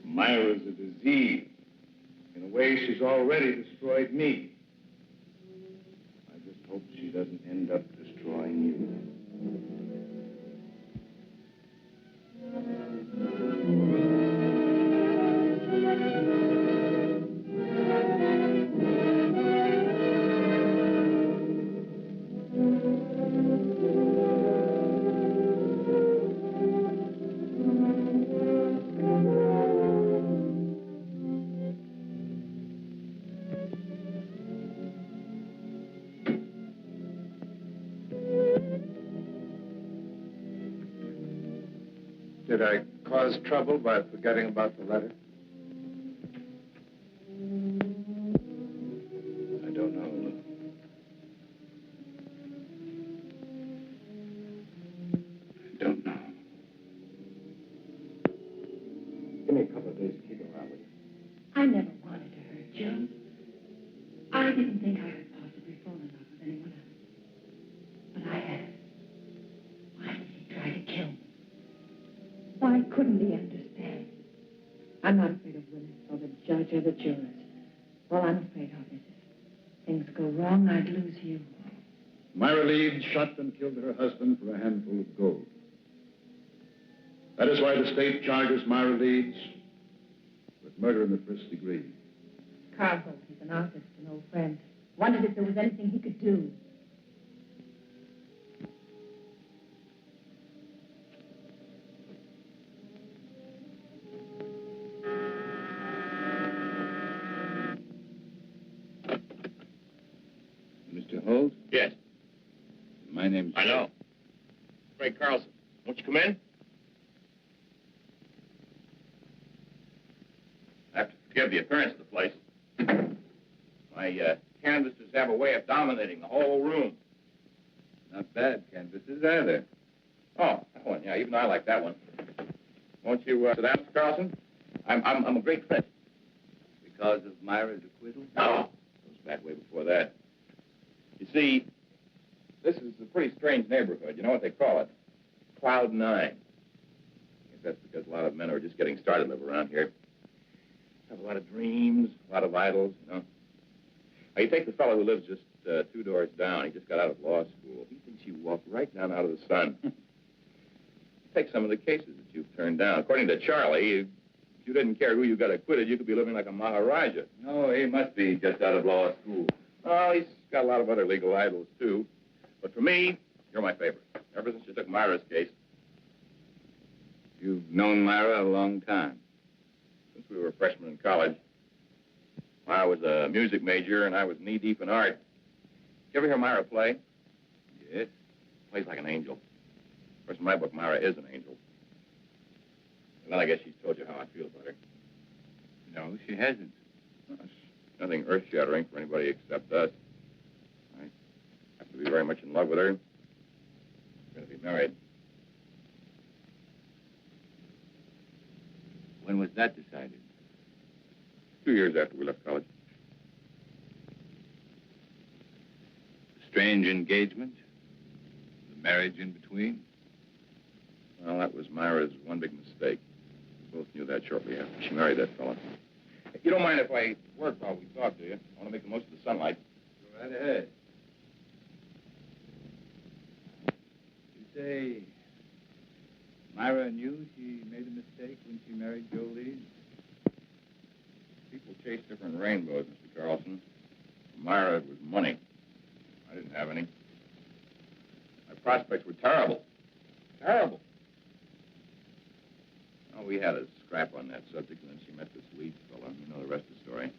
Speaker 2: Myra's a disease. In a way, she's already destroyed me. I just hope she doesn't end up destroying you. Did I cause trouble by forgetting about the letter? I don't know, Lou. I don't know. Give me a couple of days to keep it around with you.
Speaker 4: I never wanted to hurt Joe. I didn't think I could possibly fall in love with anyone else. But I had. Why did he try to kill me? Why couldn't he understand? I'm not afraid of Willis or the judge or the jurors. All I'm afraid of is if things go wrong, I'd lose you.
Speaker 10: Myra Leeds shot and killed her husband for a handful of gold. That is why the state charges Myra Leeds with murder in the first degree.
Speaker 12: Carl, he's an artist, an old friend. Wondered if there was anything he could do.
Speaker 10: Mr. Holt?
Speaker 5: Yes.
Speaker 10: My name's...
Speaker 5: I know. Frank Carlson. Won't you come in?
Speaker 13: I have to forgive the appearance of the place. My canvases have a way of dominating the whole room.
Speaker 1: Not bad canvases either.
Speaker 13: Oh, that one, yeah, even I like that one. Won't you sit down, Mr. Carlson? I'm a great friend.
Speaker 1: Because of Myra's acquittal?
Speaker 13: No, it goes back way before that. You see, this is a pretty strange neighborhood. You know what they call it? Cloud 9. I guess that's because a lot of men who are just getting started live around here. Have a lot of dreams, a lot of idols, you know. Now, you take the fellow who lives just 2 doors down. He just got out of law school. He thinks you walk right down out of the sun. Take some of the cases that you've turned down. According to Charlie, if you didn't care who you got acquitted, you could be living like a Maharaja.
Speaker 1: No, he must be just out of law school.
Speaker 13: Oh, he's got a lot of other legal idols, too. But for me, you're my favorite. Ever since you took Myra's case.
Speaker 1: You've known Myra a long time.
Speaker 13: Since we were freshmen in college. I was a music major, and I was knee-deep in art. You ever hear Myra play?
Speaker 1: Yes.
Speaker 13: Plays like an angel. Of course, in my book, Myra is an angel. And then I guess she's told you how I feel about her.
Speaker 1: No, she hasn't.
Speaker 13: Well, it's nothing earth-shattering for anybody except us. I have to be very much in love with her. We're going to be married.
Speaker 1: When was that decided?
Speaker 13: 2 years after we left college.
Speaker 1: Strange engagement? The marriage in between?
Speaker 13: Well, that was Myra's one big mistake. We both knew that shortly after she married that fella. You don't mind if I work while we talk, do you? I want to make the most of the sunlight.
Speaker 1: Go right ahead. You say Myra knew she made a mistake when she married Joe Leeds?
Speaker 13: People chase different rainbows, Mr. Carlson. For Myra, it was money. I didn't have any. My prospects were terrible. Terrible. Oh, we had a scrap on that subject, and then she met this Leeds fellow. You know the rest of the story.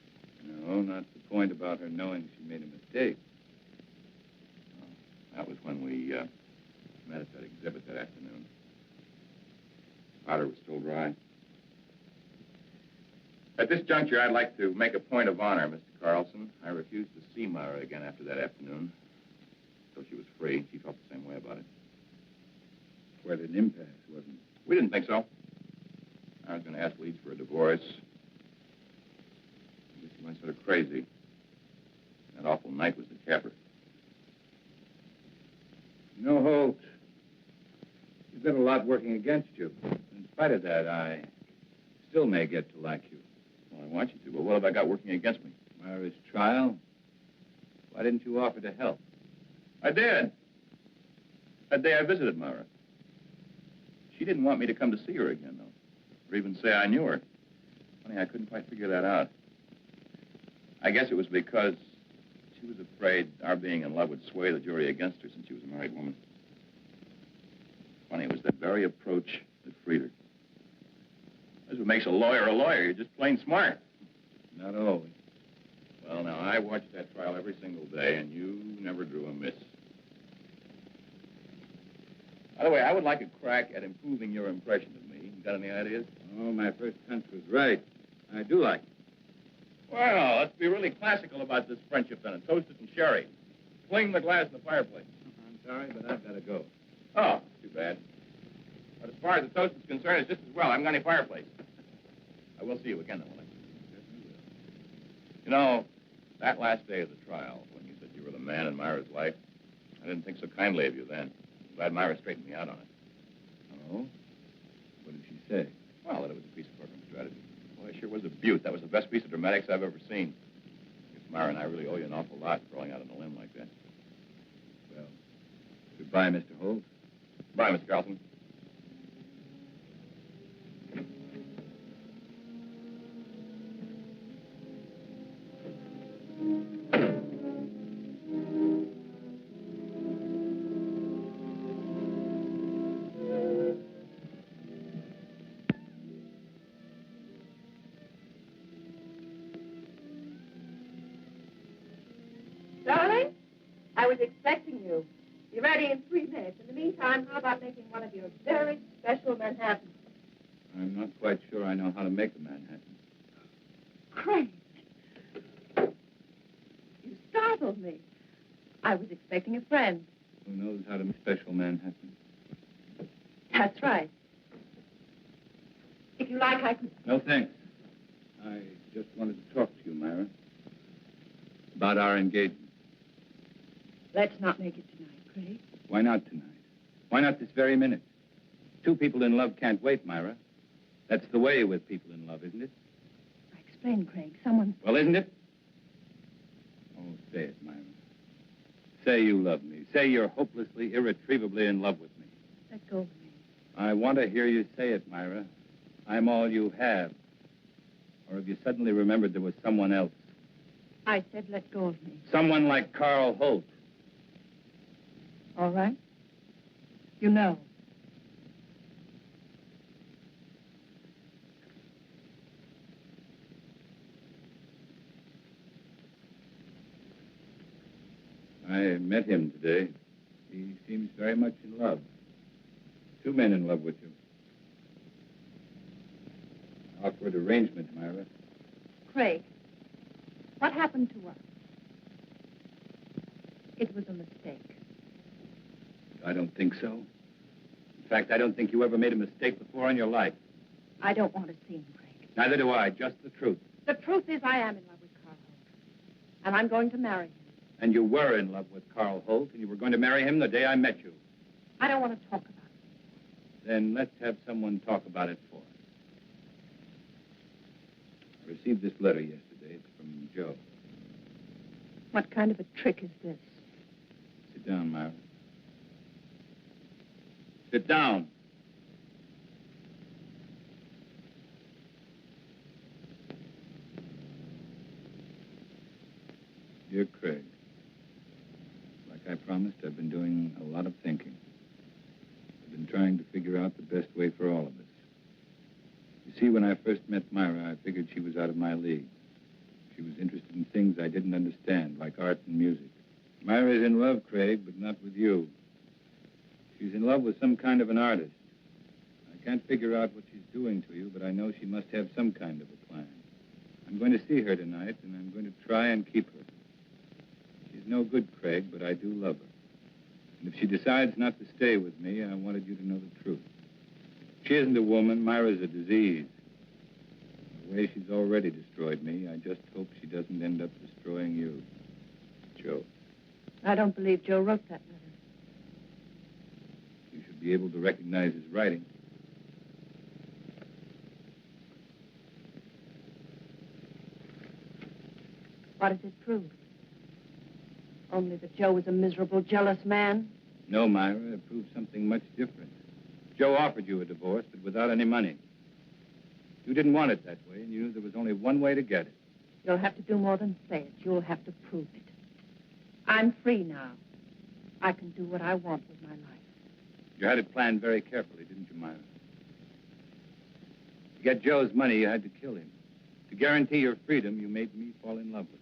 Speaker 1: No, not the point about her knowing she made a mistake.
Speaker 13: Oh, that was when we met at that exhibit that afternoon. Powder was still dry. At this juncture, I'd like to make a point of honor, Mr. Carlson. I refused to see Myra again after that afternoon. Until she was free. She felt the same way about it.
Speaker 1: Quite an impasse, wasn't it?
Speaker 13: We didn't think so. I was going to ask Leeds for a divorce. I guess he went sort of crazy. That awful night was the capper.
Speaker 1: You know, Holt, you've got a lot working against you. In spite of that, I still may get to like you.
Speaker 13: Well, I want you to, but what have I got working against me?
Speaker 1: Myra's trial. Why didn't you offer to help?
Speaker 13: I did. That day I visited Myra. She didn't want me to come to see her again, though, or even say I knew her. Funny, I couldn't quite figure that out. I guess it was because she was afraid our being in love would sway the jury against her since she was a married woman. Funny, it was that very approach that freed her. That's what makes a lawyer a lawyer. You're just plain smart.
Speaker 1: Not always.
Speaker 13: Well, now, I watched that trial every single day, and you never drew a miss. By the way, I would like a crack at improving your impression of me. You got any ideas?
Speaker 1: Oh, my first hunch was right. I do like it.
Speaker 13: Well, let's be really classical about this friendship, then, and toast it in sherry. Fling the glass in the fireplace.
Speaker 1: I'm sorry, but I've got to go.
Speaker 13: Oh, too bad. But as far as the toast is concerned, it's just as well. I haven't got any fireplace. I will see you again, though, won't I? You know, that last day of the trial, when you said you were the man in Myra's life, I didn't think so kindly of you then. I'm glad Myra straightened me out on it.
Speaker 1: Oh? What did she say?
Speaker 13: Well, that it was a piece of courtroom strategy. Well, it sure was a beaut. That was the best piece of dramatics I've ever seen. I guess Myra and I really owe you an awful lot for going out on a limb like that.
Speaker 1: Well, Bye, Mr. Holt.
Speaker 13: Bye, Mr. Carlson.
Speaker 12: Darling, I was expecting you. Be ready in 3 minutes. In the meantime, how about making one of your very special Manhattans?
Speaker 1: I'm not quite sure I know how to make a Manhattan.
Speaker 12: Craig, you startled me. I was expecting a friend.
Speaker 1: Who knows how to make special Manhattan?
Speaker 12: That's right. If you like, I could...
Speaker 1: No, thanks. I just wanted to talk to you, Myra. About our engagement.
Speaker 12: Let's not make it tonight, Craig.
Speaker 1: Why not tonight? Why not this very minute? Two people in love can't wait, Myra. That's the way with people in love, isn't it?
Speaker 12: Explain, Craig. Someone...
Speaker 1: Well, isn't it? Oh, say it, Myra. Say you love me. Say you're hopelessly, irretrievably in love with me.
Speaker 12: Let go of me.
Speaker 1: I want to hear you say it, Myra. I'm all you have. Or have you suddenly remembered there was someone else?
Speaker 12: I said let go of me.
Speaker 1: Someone like Carl Holt.
Speaker 12: All right. You know.
Speaker 1: I met him today. He seems very much in love. Two men in love with you. Awkward arrangement, Myra.
Speaker 12: Craig, what happened to us? It was a mistake.
Speaker 1: I don't think so. In fact, I don't think you ever made a mistake before in your life.
Speaker 12: I don't want to see him, Craig.
Speaker 1: Neither do I. Just the truth.
Speaker 12: The truth is I am in love with Carl Holt. And I'm going to marry him.
Speaker 1: And you were in love with Carl Holt, and you were going to marry him the day I met you.
Speaker 12: I don't want to talk about it.
Speaker 1: Then let's have someone talk about it for us. I received this letter yesterday. It's from Joe.
Speaker 12: What kind of a trick is this?
Speaker 1: Sit down, Myra. Sit down. Dear Craig, like I promised, I've been doing a lot of thinking. I've been trying to figure out the best way for all of us. You see, when I first met Myra, I figured she was out of my league. She was interested in things I didn't understand, like art and music. Myra's in love, Craig, but not with you. She's in love with some kind of an artist. I can't figure out what she's doing to you, but I know she must have some kind of a plan. I'm going to see her tonight, and I'm going to try and keep her. She's no good, Craig, but I do love her. And if she decides not to stay with me, I wanted you to know the truth. She isn't a woman. Myra's a disease. The way she's already destroyed me, I just hope she doesn't end up destroying you. Joe.
Speaker 12: I don't believe Joe wrote that letter.
Speaker 1: You should be able to recognize his writing.
Speaker 12: What does it prove? Only that Joe was a miserable, jealous man?
Speaker 1: No, Myra, it proves something much different. Joe offered you a divorce, but without any money. You didn't want it that way, and you knew there was only one way to get it.
Speaker 12: You'll have to do more than say it. You'll have to prove it. I'm free now. I can do what I want with my life.
Speaker 1: You had it planned very carefully, didn't you, Myra? To get Joe's money, you had to kill him. To guarantee your freedom, you made me fall in love with you.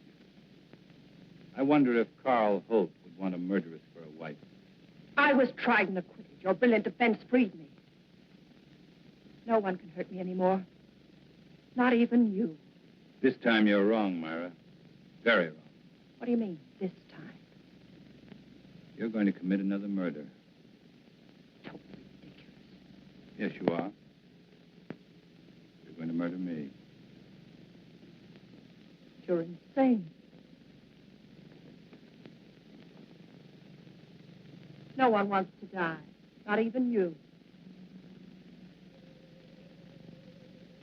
Speaker 1: I wonder if Carl Holt would want a murderess for a wife.
Speaker 12: I was tried and acquitted. Your brilliant defense freed me. No one can hurt me anymore. Not even you.
Speaker 1: This time you're wrong, Myra. Very wrong.
Speaker 12: What do you mean, this time?
Speaker 1: You're going to commit another murder.
Speaker 12: Totally ridiculous.
Speaker 1: Yes, you are. You're going to murder me.
Speaker 12: You're insane. No one wants to die. Not even you.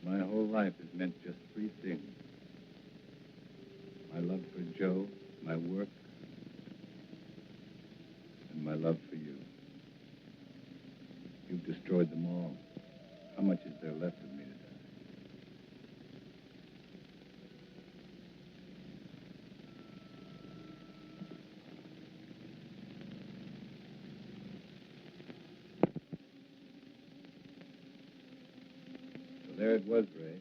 Speaker 1: My whole life has meant just three things. My love for Joe, my work, and my love for you.
Speaker 10: destroyed them all. How much is there left of me to die? So there it was, Ray.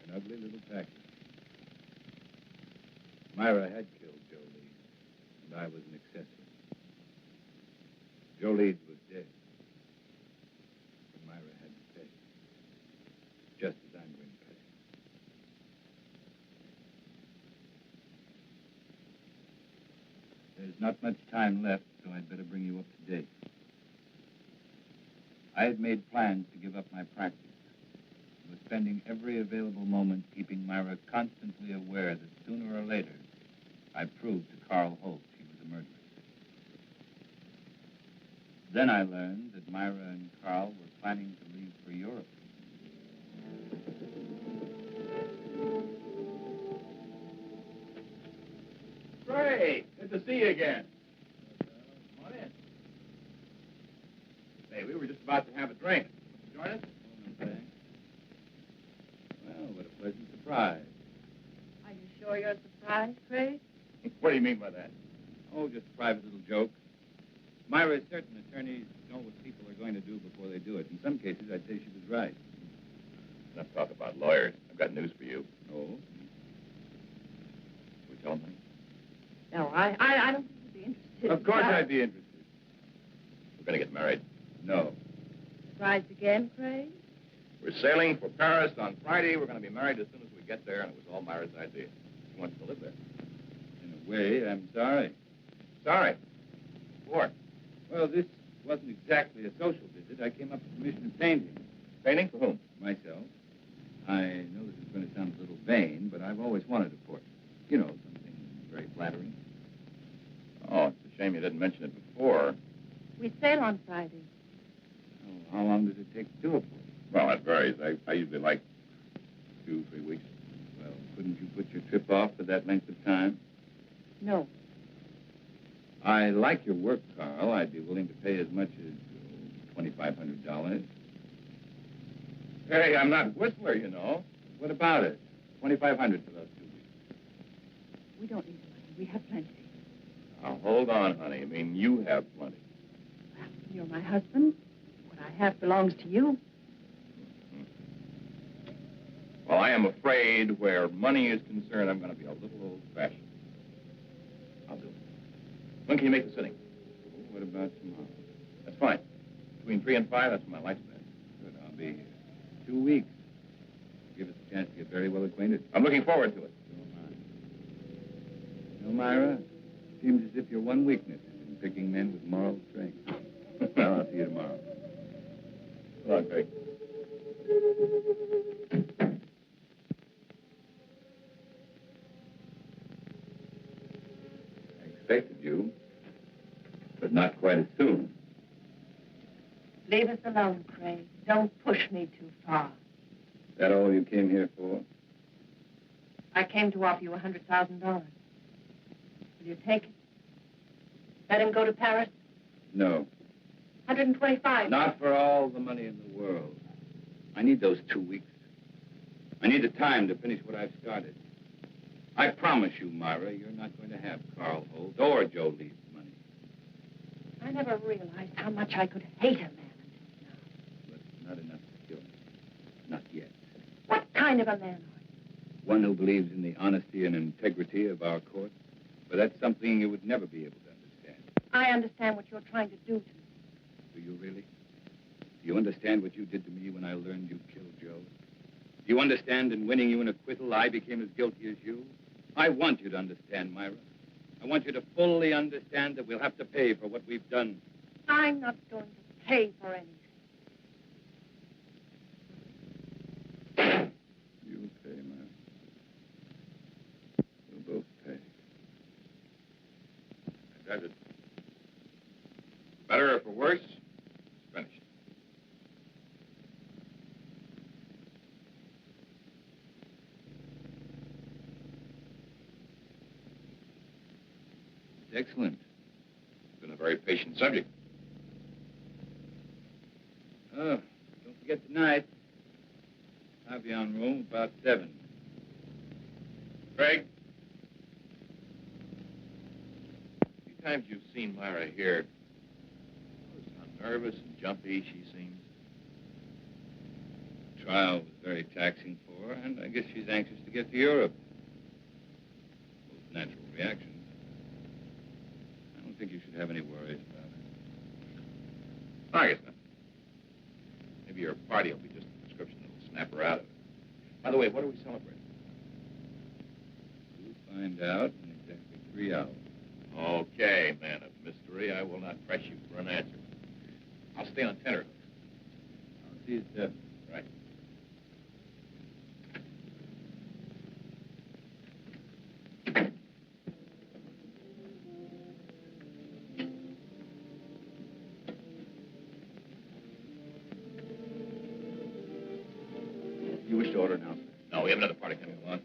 Speaker 10: An ugly little package. Myra had killed Joe Leeds, and I was an accessory. Joe Leeds was dead. And Myra had to pay. Just as I'm going to pay. There's not much time left, so I'd better bring you up to date. I had made plans to give up my practice. I was spending every available moment keeping Myra constantly aware that sooner or later, I'd prove to Carl Holt she was a murderess. Then I learned that Myra and Carl were planning to leave for Europe.
Speaker 13: Great. Good to see you again. Come on in. Hey, we were just about to have a drink. Join us?
Speaker 10: Well, what a pleasant surprise.
Speaker 12: Are you sure you're surprised, Craig?
Speaker 13: What do you mean by that?
Speaker 10: Oh, just a private little joke. Myra, certain attorneys know what people are going to do before they do it. In some cases, I'd say she was right.
Speaker 13: Enough talk about lawyers. I've got news for you.
Speaker 10: Oh?
Speaker 13: We tell them?
Speaker 12: No, I don't think you'd be interested.
Speaker 10: Of course I'd be interested.
Speaker 13: We're going to get married.
Speaker 10: No.
Speaker 12: Surprised again, Craig?
Speaker 13: We're sailing for Paris on Friday. We're going to be married as soon as we get there, and it was all Myra's idea. She wants to live there.
Speaker 10: In a way, I'm sorry.
Speaker 13: Sorry. What?
Speaker 10: Well, this wasn't exactly a social visit. I came up to commission painting.
Speaker 13: Painting for whom?
Speaker 10: Myself. I know this is going to sound a little vain, but I've always wanted a portrait. You know, something very flattering.
Speaker 13: Oh, it's a shame you didn't mention it before.
Speaker 12: We sail on Friday.
Speaker 10: Oh, how long does it take to do a portrait?
Speaker 13: Well, that varies. I usually like 2-3 weeks.
Speaker 10: Well, couldn't you put your trip off for that length of time?
Speaker 12: No.
Speaker 10: I like your work, Carl. I'd be willing to pay as much as $2,500.
Speaker 13: Hey, I'm not Whistler, you know.
Speaker 10: What about it? $2,500 for those 2 weeks.
Speaker 12: We don't need the money. We have plenty.
Speaker 13: Now, hold on, honey. I mean, you have plenty.
Speaker 12: Well, you're my husband. What I have belongs to you.
Speaker 13: Well, I am afraid where money is concerned, I'm going to be a little old-fashioned. I'll do it. When can you make the sitting?
Speaker 10: What about tomorrow?
Speaker 13: That's fine. Between 3 and 5, that's when my lifespan.
Speaker 10: Good, I'll be here. 2 weeks. Give us a chance to get very well acquainted.
Speaker 13: I'm looking forward to it.
Speaker 10: So am I. You know, Myra, seems as if your one weakness is in picking men with moral strength. Well, I'll see you tomorrow.
Speaker 13: Come on, Craig.
Speaker 10: I expected you, but not quite as soon.
Speaker 12: Leave us alone, Craig. Don't push me too far.
Speaker 10: Is that all you came here for?
Speaker 12: I came to offer you $100,000. Will you take it? Let him go to Paris?
Speaker 10: No.
Speaker 12: 125.
Speaker 10: Not for all the money in the world. I need those 2 weeks. I need the time to finish what I've started. I promise you, Myra, you're not going to have Carl Holt or Joe Lee's money.
Speaker 12: I never realized how much I could hate a man until now.
Speaker 10: But not enough to kill me. Not yet.
Speaker 12: What kind of a man are you?
Speaker 10: One who believes in the honesty and integrity of our court. But that's something you would never be able to understand.
Speaker 12: I understand what you're trying to do to me.
Speaker 10: Do you really? Do you understand what you did to me when I learned you killed Joe? Do you understand in winning you an acquittal, I became as guilty as you? I want you to understand, Myra. I want you to fully understand that we'll have to pay for what we've done.
Speaker 12: I'm not going to pay for anything.
Speaker 10: You'll pay, Myra. We'll both pay.
Speaker 13: Does it? Better or for worse, it's finished.
Speaker 10: Excellent.
Speaker 13: It's been a very patient subject.
Speaker 1: get tonight. I'll be on room about 7.
Speaker 13: Craig? A few times you've seen Myra here. Notice how nervous and jumpy she seems.
Speaker 1: The trial was very taxing for her, and I guess she's anxious to get to Europe. Both natural reactions. I don't think you should have any worries about her.
Speaker 13: I guess not. Maybe your party will be just a prescription that'll snap her out of it. By the way, what are we celebrating?
Speaker 1: We'll find out in exactly 3 hours.
Speaker 13: Okay, man of mystery. I will not press you for an answer. I'll stay on tenterhooks.
Speaker 1: I'll see you at 7.
Speaker 13: Right.
Speaker 1: You wish to order now, sir?
Speaker 13: No, we have another party coming along.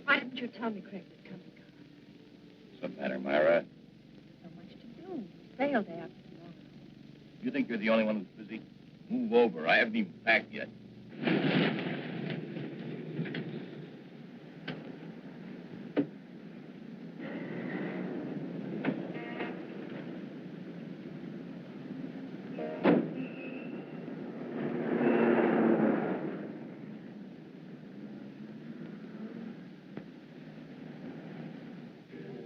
Speaker 12: Why didn't you tell me Craig was coming?
Speaker 13: What's the matter, Myra?
Speaker 12: So much to do. Sail day after tomorrow.
Speaker 13: You think you're the only one who's busy? Move over. I haven't even packed yet.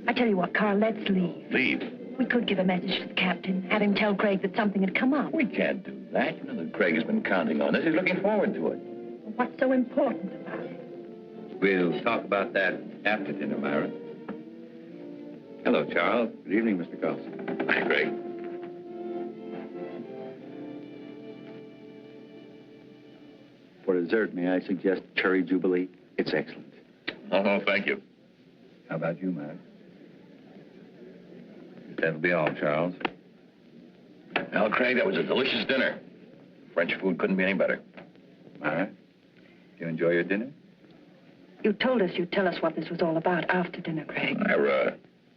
Speaker 12: I tell you what, Carl, let's leave.
Speaker 13: Leave?
Speaker 12: We could give a message to the captain, have him tell Craig that something had come up.
Speaker 13: We can't do that. You know that Craig has been counting on us. He's looking forward to it.
Speaker 12: What's so important about it?
Speaker 1: We'll talk about that after dinner, Myra. Hello, Charles. Good evening, Mr. Carlson.
Speaker 13: Hi, Craig.
Speaker 10: For dessert, may I suggest cherry jubilee? It's excellent.
Speaker 13: Oh, thank you.
Speaker 1: How about you, Myra? That'll be all, Charles.
Speaker 13: Well, Craig, that was a delicious dinner. French food couldn't be any better.
Speaker 1: Myra, do you enjoy your dinner?
Speaker 12: You told us you'd tell us what this was all about after dinner, Craig.
Speaker 13: Myra.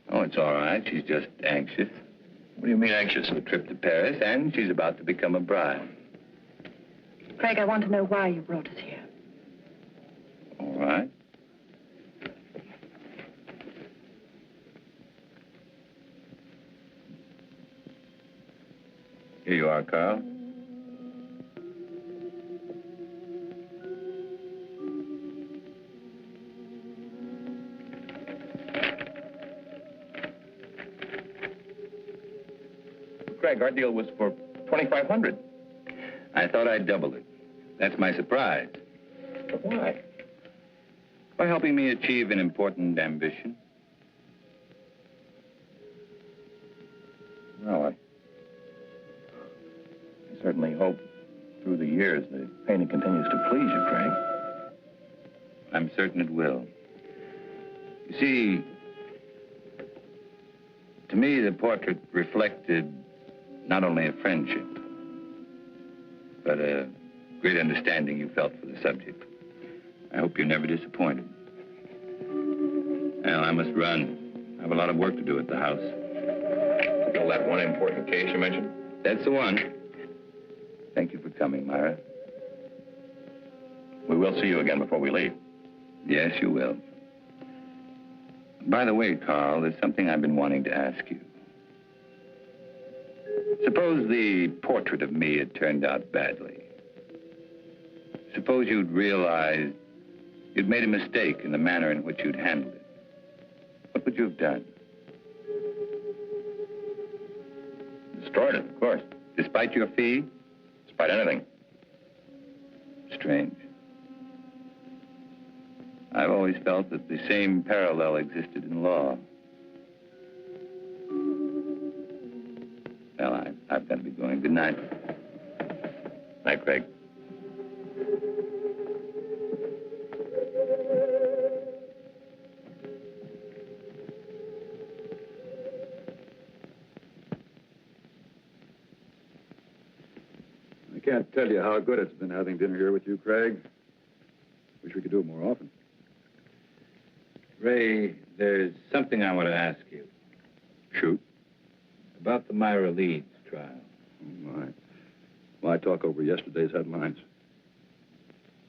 Speaker 1: Oh, it's all right. She's just anxious.
Speaker 13: What do you mean anxious?
Speaker 1: A trip to Paris, and she's about to become a bride.
Speaker 12: Craig, I want to know why you brought us here.
Speaker 1: All right. Here you are, Carl.
Speaker 13: Craig, our deal was for $2,500.
Speaker 1: I thought I'd double it. That's my surprise.
Speaker 13: But why?
Speaker 1: By helping me achieve an important ambition.
Speaker 13: Well, I certainly hope through the years the painting continues to please you, Craig.
Speaker 1: I'm certain it will. You see, to me, the portrait reflected not only a friendship, but a great understanding you felt for the subject. I hope you're never disappointed. Well, I must run. I have a lot of work to do at the house.
Speaker 13: Still that one important case you mentioned?
Speaker 1: That's the one. Thank you for coming, Myra.
Speaker 13: We will see you again before we leave.
Speaker 1: Yes, you will. By the way, Carl, there's something I've been wanting to ask you. Suppose the portrait of me had turned out badly. Suppose you'd realized you'd made a mistake in the manner in which you'd handled it. What would you have done?
Speaker 13: Destroyed it, of course.
Speaker 1: Despite your fee?
Speaker 13: Despite anything.
Speaker 1: Strange. I've always felt that the same parallel existed in law. Well, I've got to be going. Good night.
Speaker 13: Night, Craig.
Speaker 10: I can't tell you how good it's been having dinner here with you, Craig. Wish we could do it more often.
Speaker 1: Ray, there's something I want to ask you.
Speaker 10: Shoot.
Speaker 1: About the Myra Leeds trial.
Speaker 10: Oh, my. Why talk over yesterday's headlines?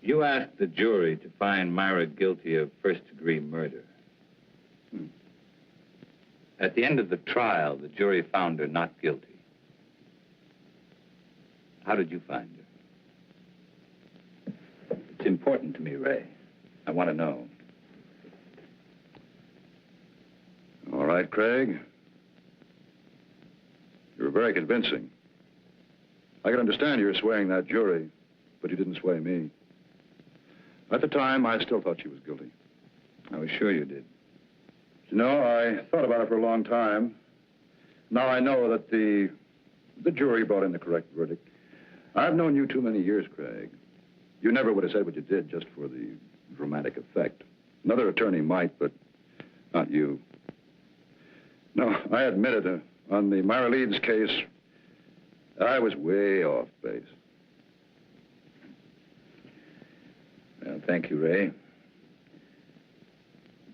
Speaker 1: You asked the jury to find Myra guilty of first-degree murder. At the end of the trial, the jury found her not guilty. How did you find her? It's important to me, Ray. I want to know.
Speaker 10: All right, Craig. You were very convincing. I can understand you're swaying that jury, but you didn't sway me. At the time, I still thought she was guilty.
Speaker 1: I was sure you did.
Speaker 10: You know, I thought about it for a long time. Now I know that the jury brought in the correct verdict. I've known you too many years, Craig. You never would have said what you did just for the dramatic effect. Another attorney might, but not you. No, I admit it. On the Myra Leeds case, I was way off base.
Speaker 1: Well, thank you, Ray.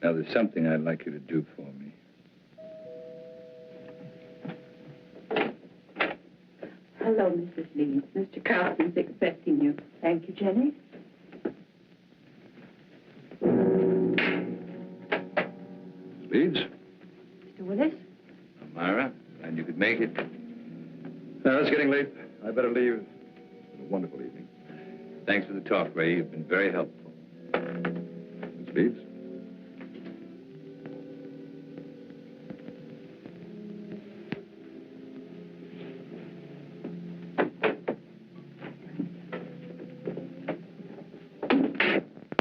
Speaker 1: Now, there's something I'd like you to do for me.
Speaker 4: Hello, Mrs. Leeds. Mr. Carlson's expecting you. Thank you, Jenny.
Speaker 10: Leeds?
Speaker 12: Mr. Willis?
Speaker 1: Myra, glad you could make it.
Speaker 10: Now, it's getting late. I better leave. It's been a wonderful evening.
Speaker 1: Thanks for the talk, Ray. You've been very helpful.
Speaker 10: Miss Leeds?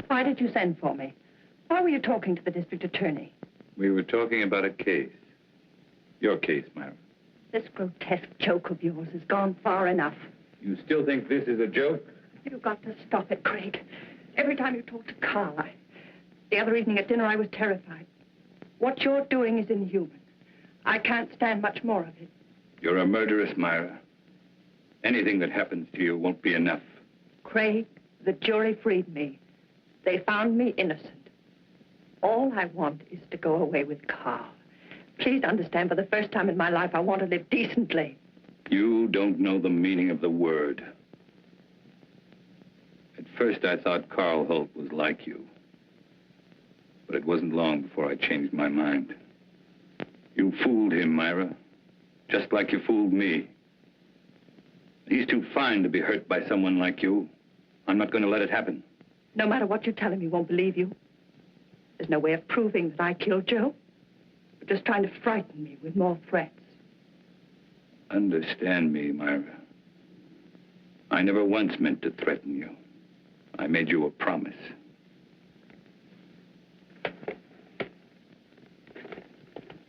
Speaker 12: Why did you send for me? Why were you talking to the district attorney?
Speaker 1: We were talking about a case. Your case, Myra.
Speaker 12: This grotesque joke of yours has gone far enough.
Speaker 1: You still think this is a joke?
Speaker 12: You've got to stop it, Craig. Every time you talk to Carl, the other evening at dinner, I was terrified. What you're doing is inhuman. I can't stand much more of it.
Speaker 1: You're a murderess, Myra. Anything that happens to you won't be enough.
Speaker 12: Craig, the jury freed me. They found me innocent. All I want is to go away with Carl. Please understand, for the first time in my life, I want to live decently.
Speaker 1: You don't know the meaning of the word. At first, I thought Carl Holt was like you. But it wasn't long before I changed my mind. You fooled him, Myra. Just like you fooled me. He's too fine to be hurt by someone like you. I'm not going to let it happen.
Speaker 12: No matter what you tell him, he won't believe you. There's no way of proving that I killed Joe. You're just trying to frighten me with more threats.
Speaker 1: Understand me, Myra. I never once meant to threaten you. I made you a promise.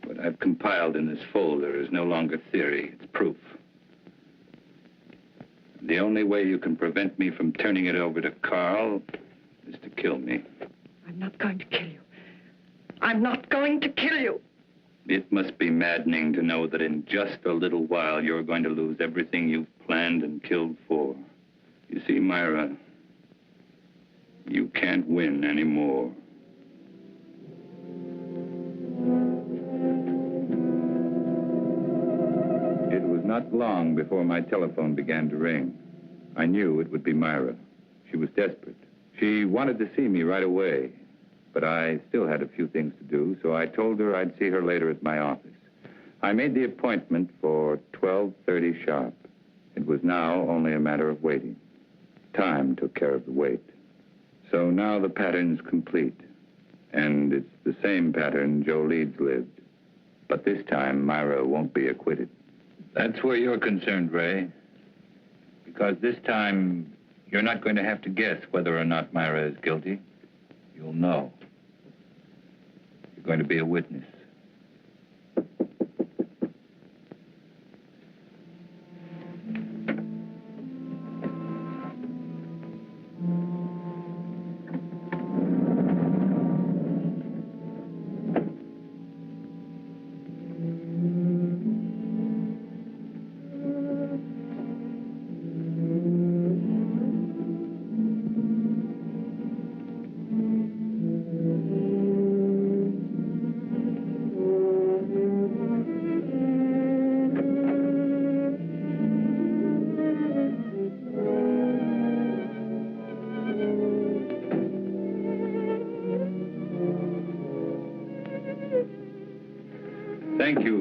Speaker 1: What I've compiled in this folder is no longer theory, it's proof. The only way you can prevent me from turning it over to Carl is to kill me.
Speaker 12: I'm not going to kill you. I'm not going to kill you.
Speaker 1: It must be maddening to know that in just a little while you're going to lose everything you've planned and killed for. You see, Myra, you can't win anymore. It was not long before my telephone began to ring. I knew it would be Myra. She was desperate. She wanted to see me right away. But I still had a few things to do, so I told her I'd see her later at my office. I made the appointment for 12:30 sharp. It was now only a matter of waiting. Time took care of the wait. So now the pattern's complete. And it's the same pattern Joe Leeds lived. But this time, Myra won't be acquitted. That's where you're concerned, Ray. Because this time, you're not going to have to guess whether or not Myra is guilty. You'll know. You're going to be a witness.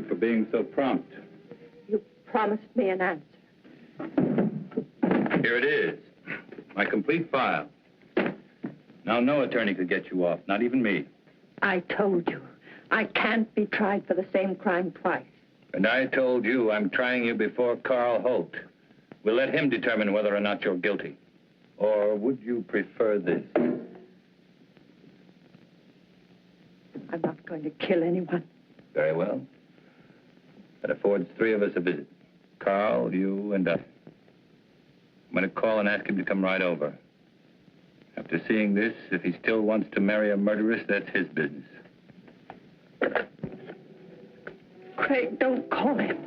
Speaker 10: you for being so prompt.
Speaker 12: You promised me an answer.
Speaker 1: Here it is. My complete file. Now, no attorney could get you off, not even me.
Speaker 12: I told you, I can't be tried for the same crime twice.
Speaker 1: And I told you I'm trying you before Carl Holt. We'll let him determine whether or not you're guilty. Or would you prefer this?
Speaker 12: I'm not going to kill anyone.
Speaker 1: Very well. That affords three of us a visit. Carl, you, and I. I'm going to call and ask him to come right over. After seeing this, if he still wants to marry a murderess, that's his business.
Speaker 12: Craig, don't call him.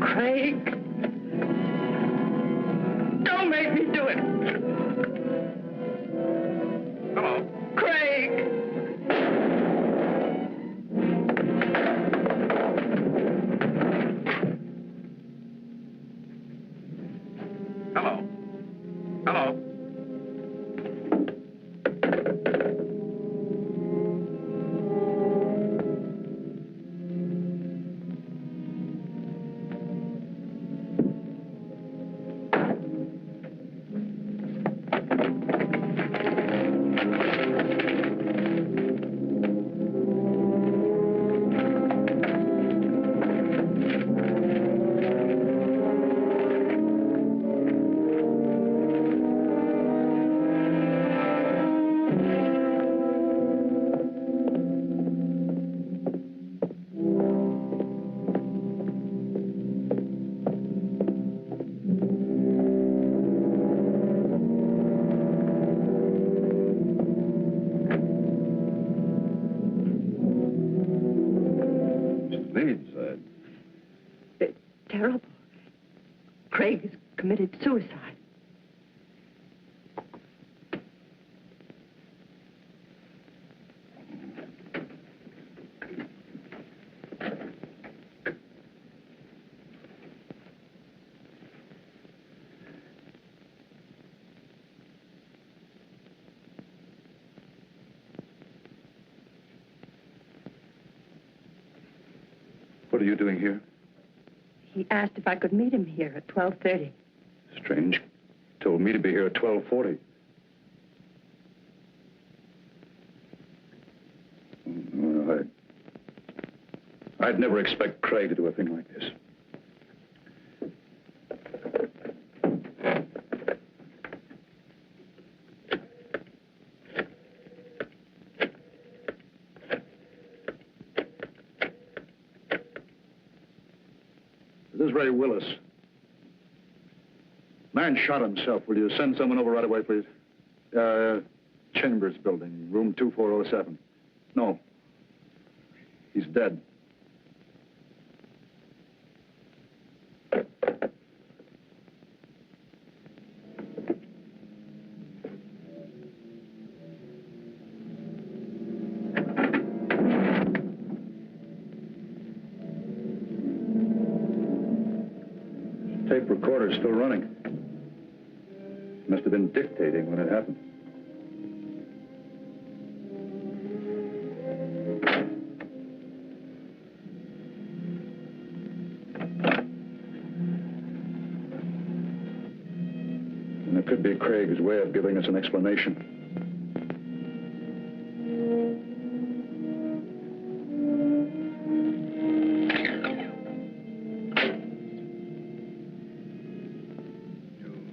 Speaker 12: Craig. Don't make me do it.
Speaker 1: Hello.
Speaker 12: Craig.
Speaker 1: Hello. Hello.
Speaker 12: It's terrible. Craig has committed suicide.
Speaker 10: What are you doing here?
Speaker 12: He asked if I could meet him here at 12:30.
Speaker 10: Strange. Told me to be here at 12:40. Well, I'd never expect Craig to do a thing like this. This is Ray Willis. Man shot himself. Will you send someone over right away, please? Chambers building, room 2407. No. He's dead. Tape recorder's still running. Must have been dictating when it happened. And it could be Craig's way of giving us an explanation.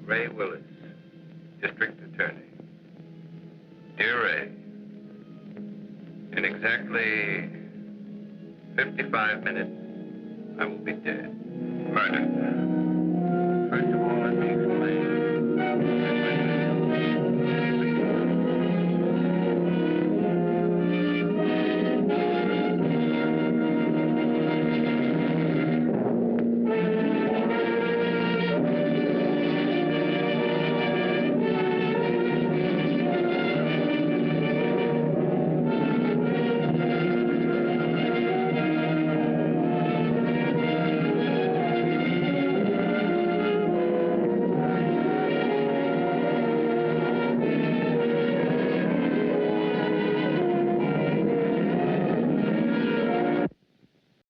Speaker 1: Ray Willis, District Attorney. Dear Ray, in exactly 55 minutes, I will be dead.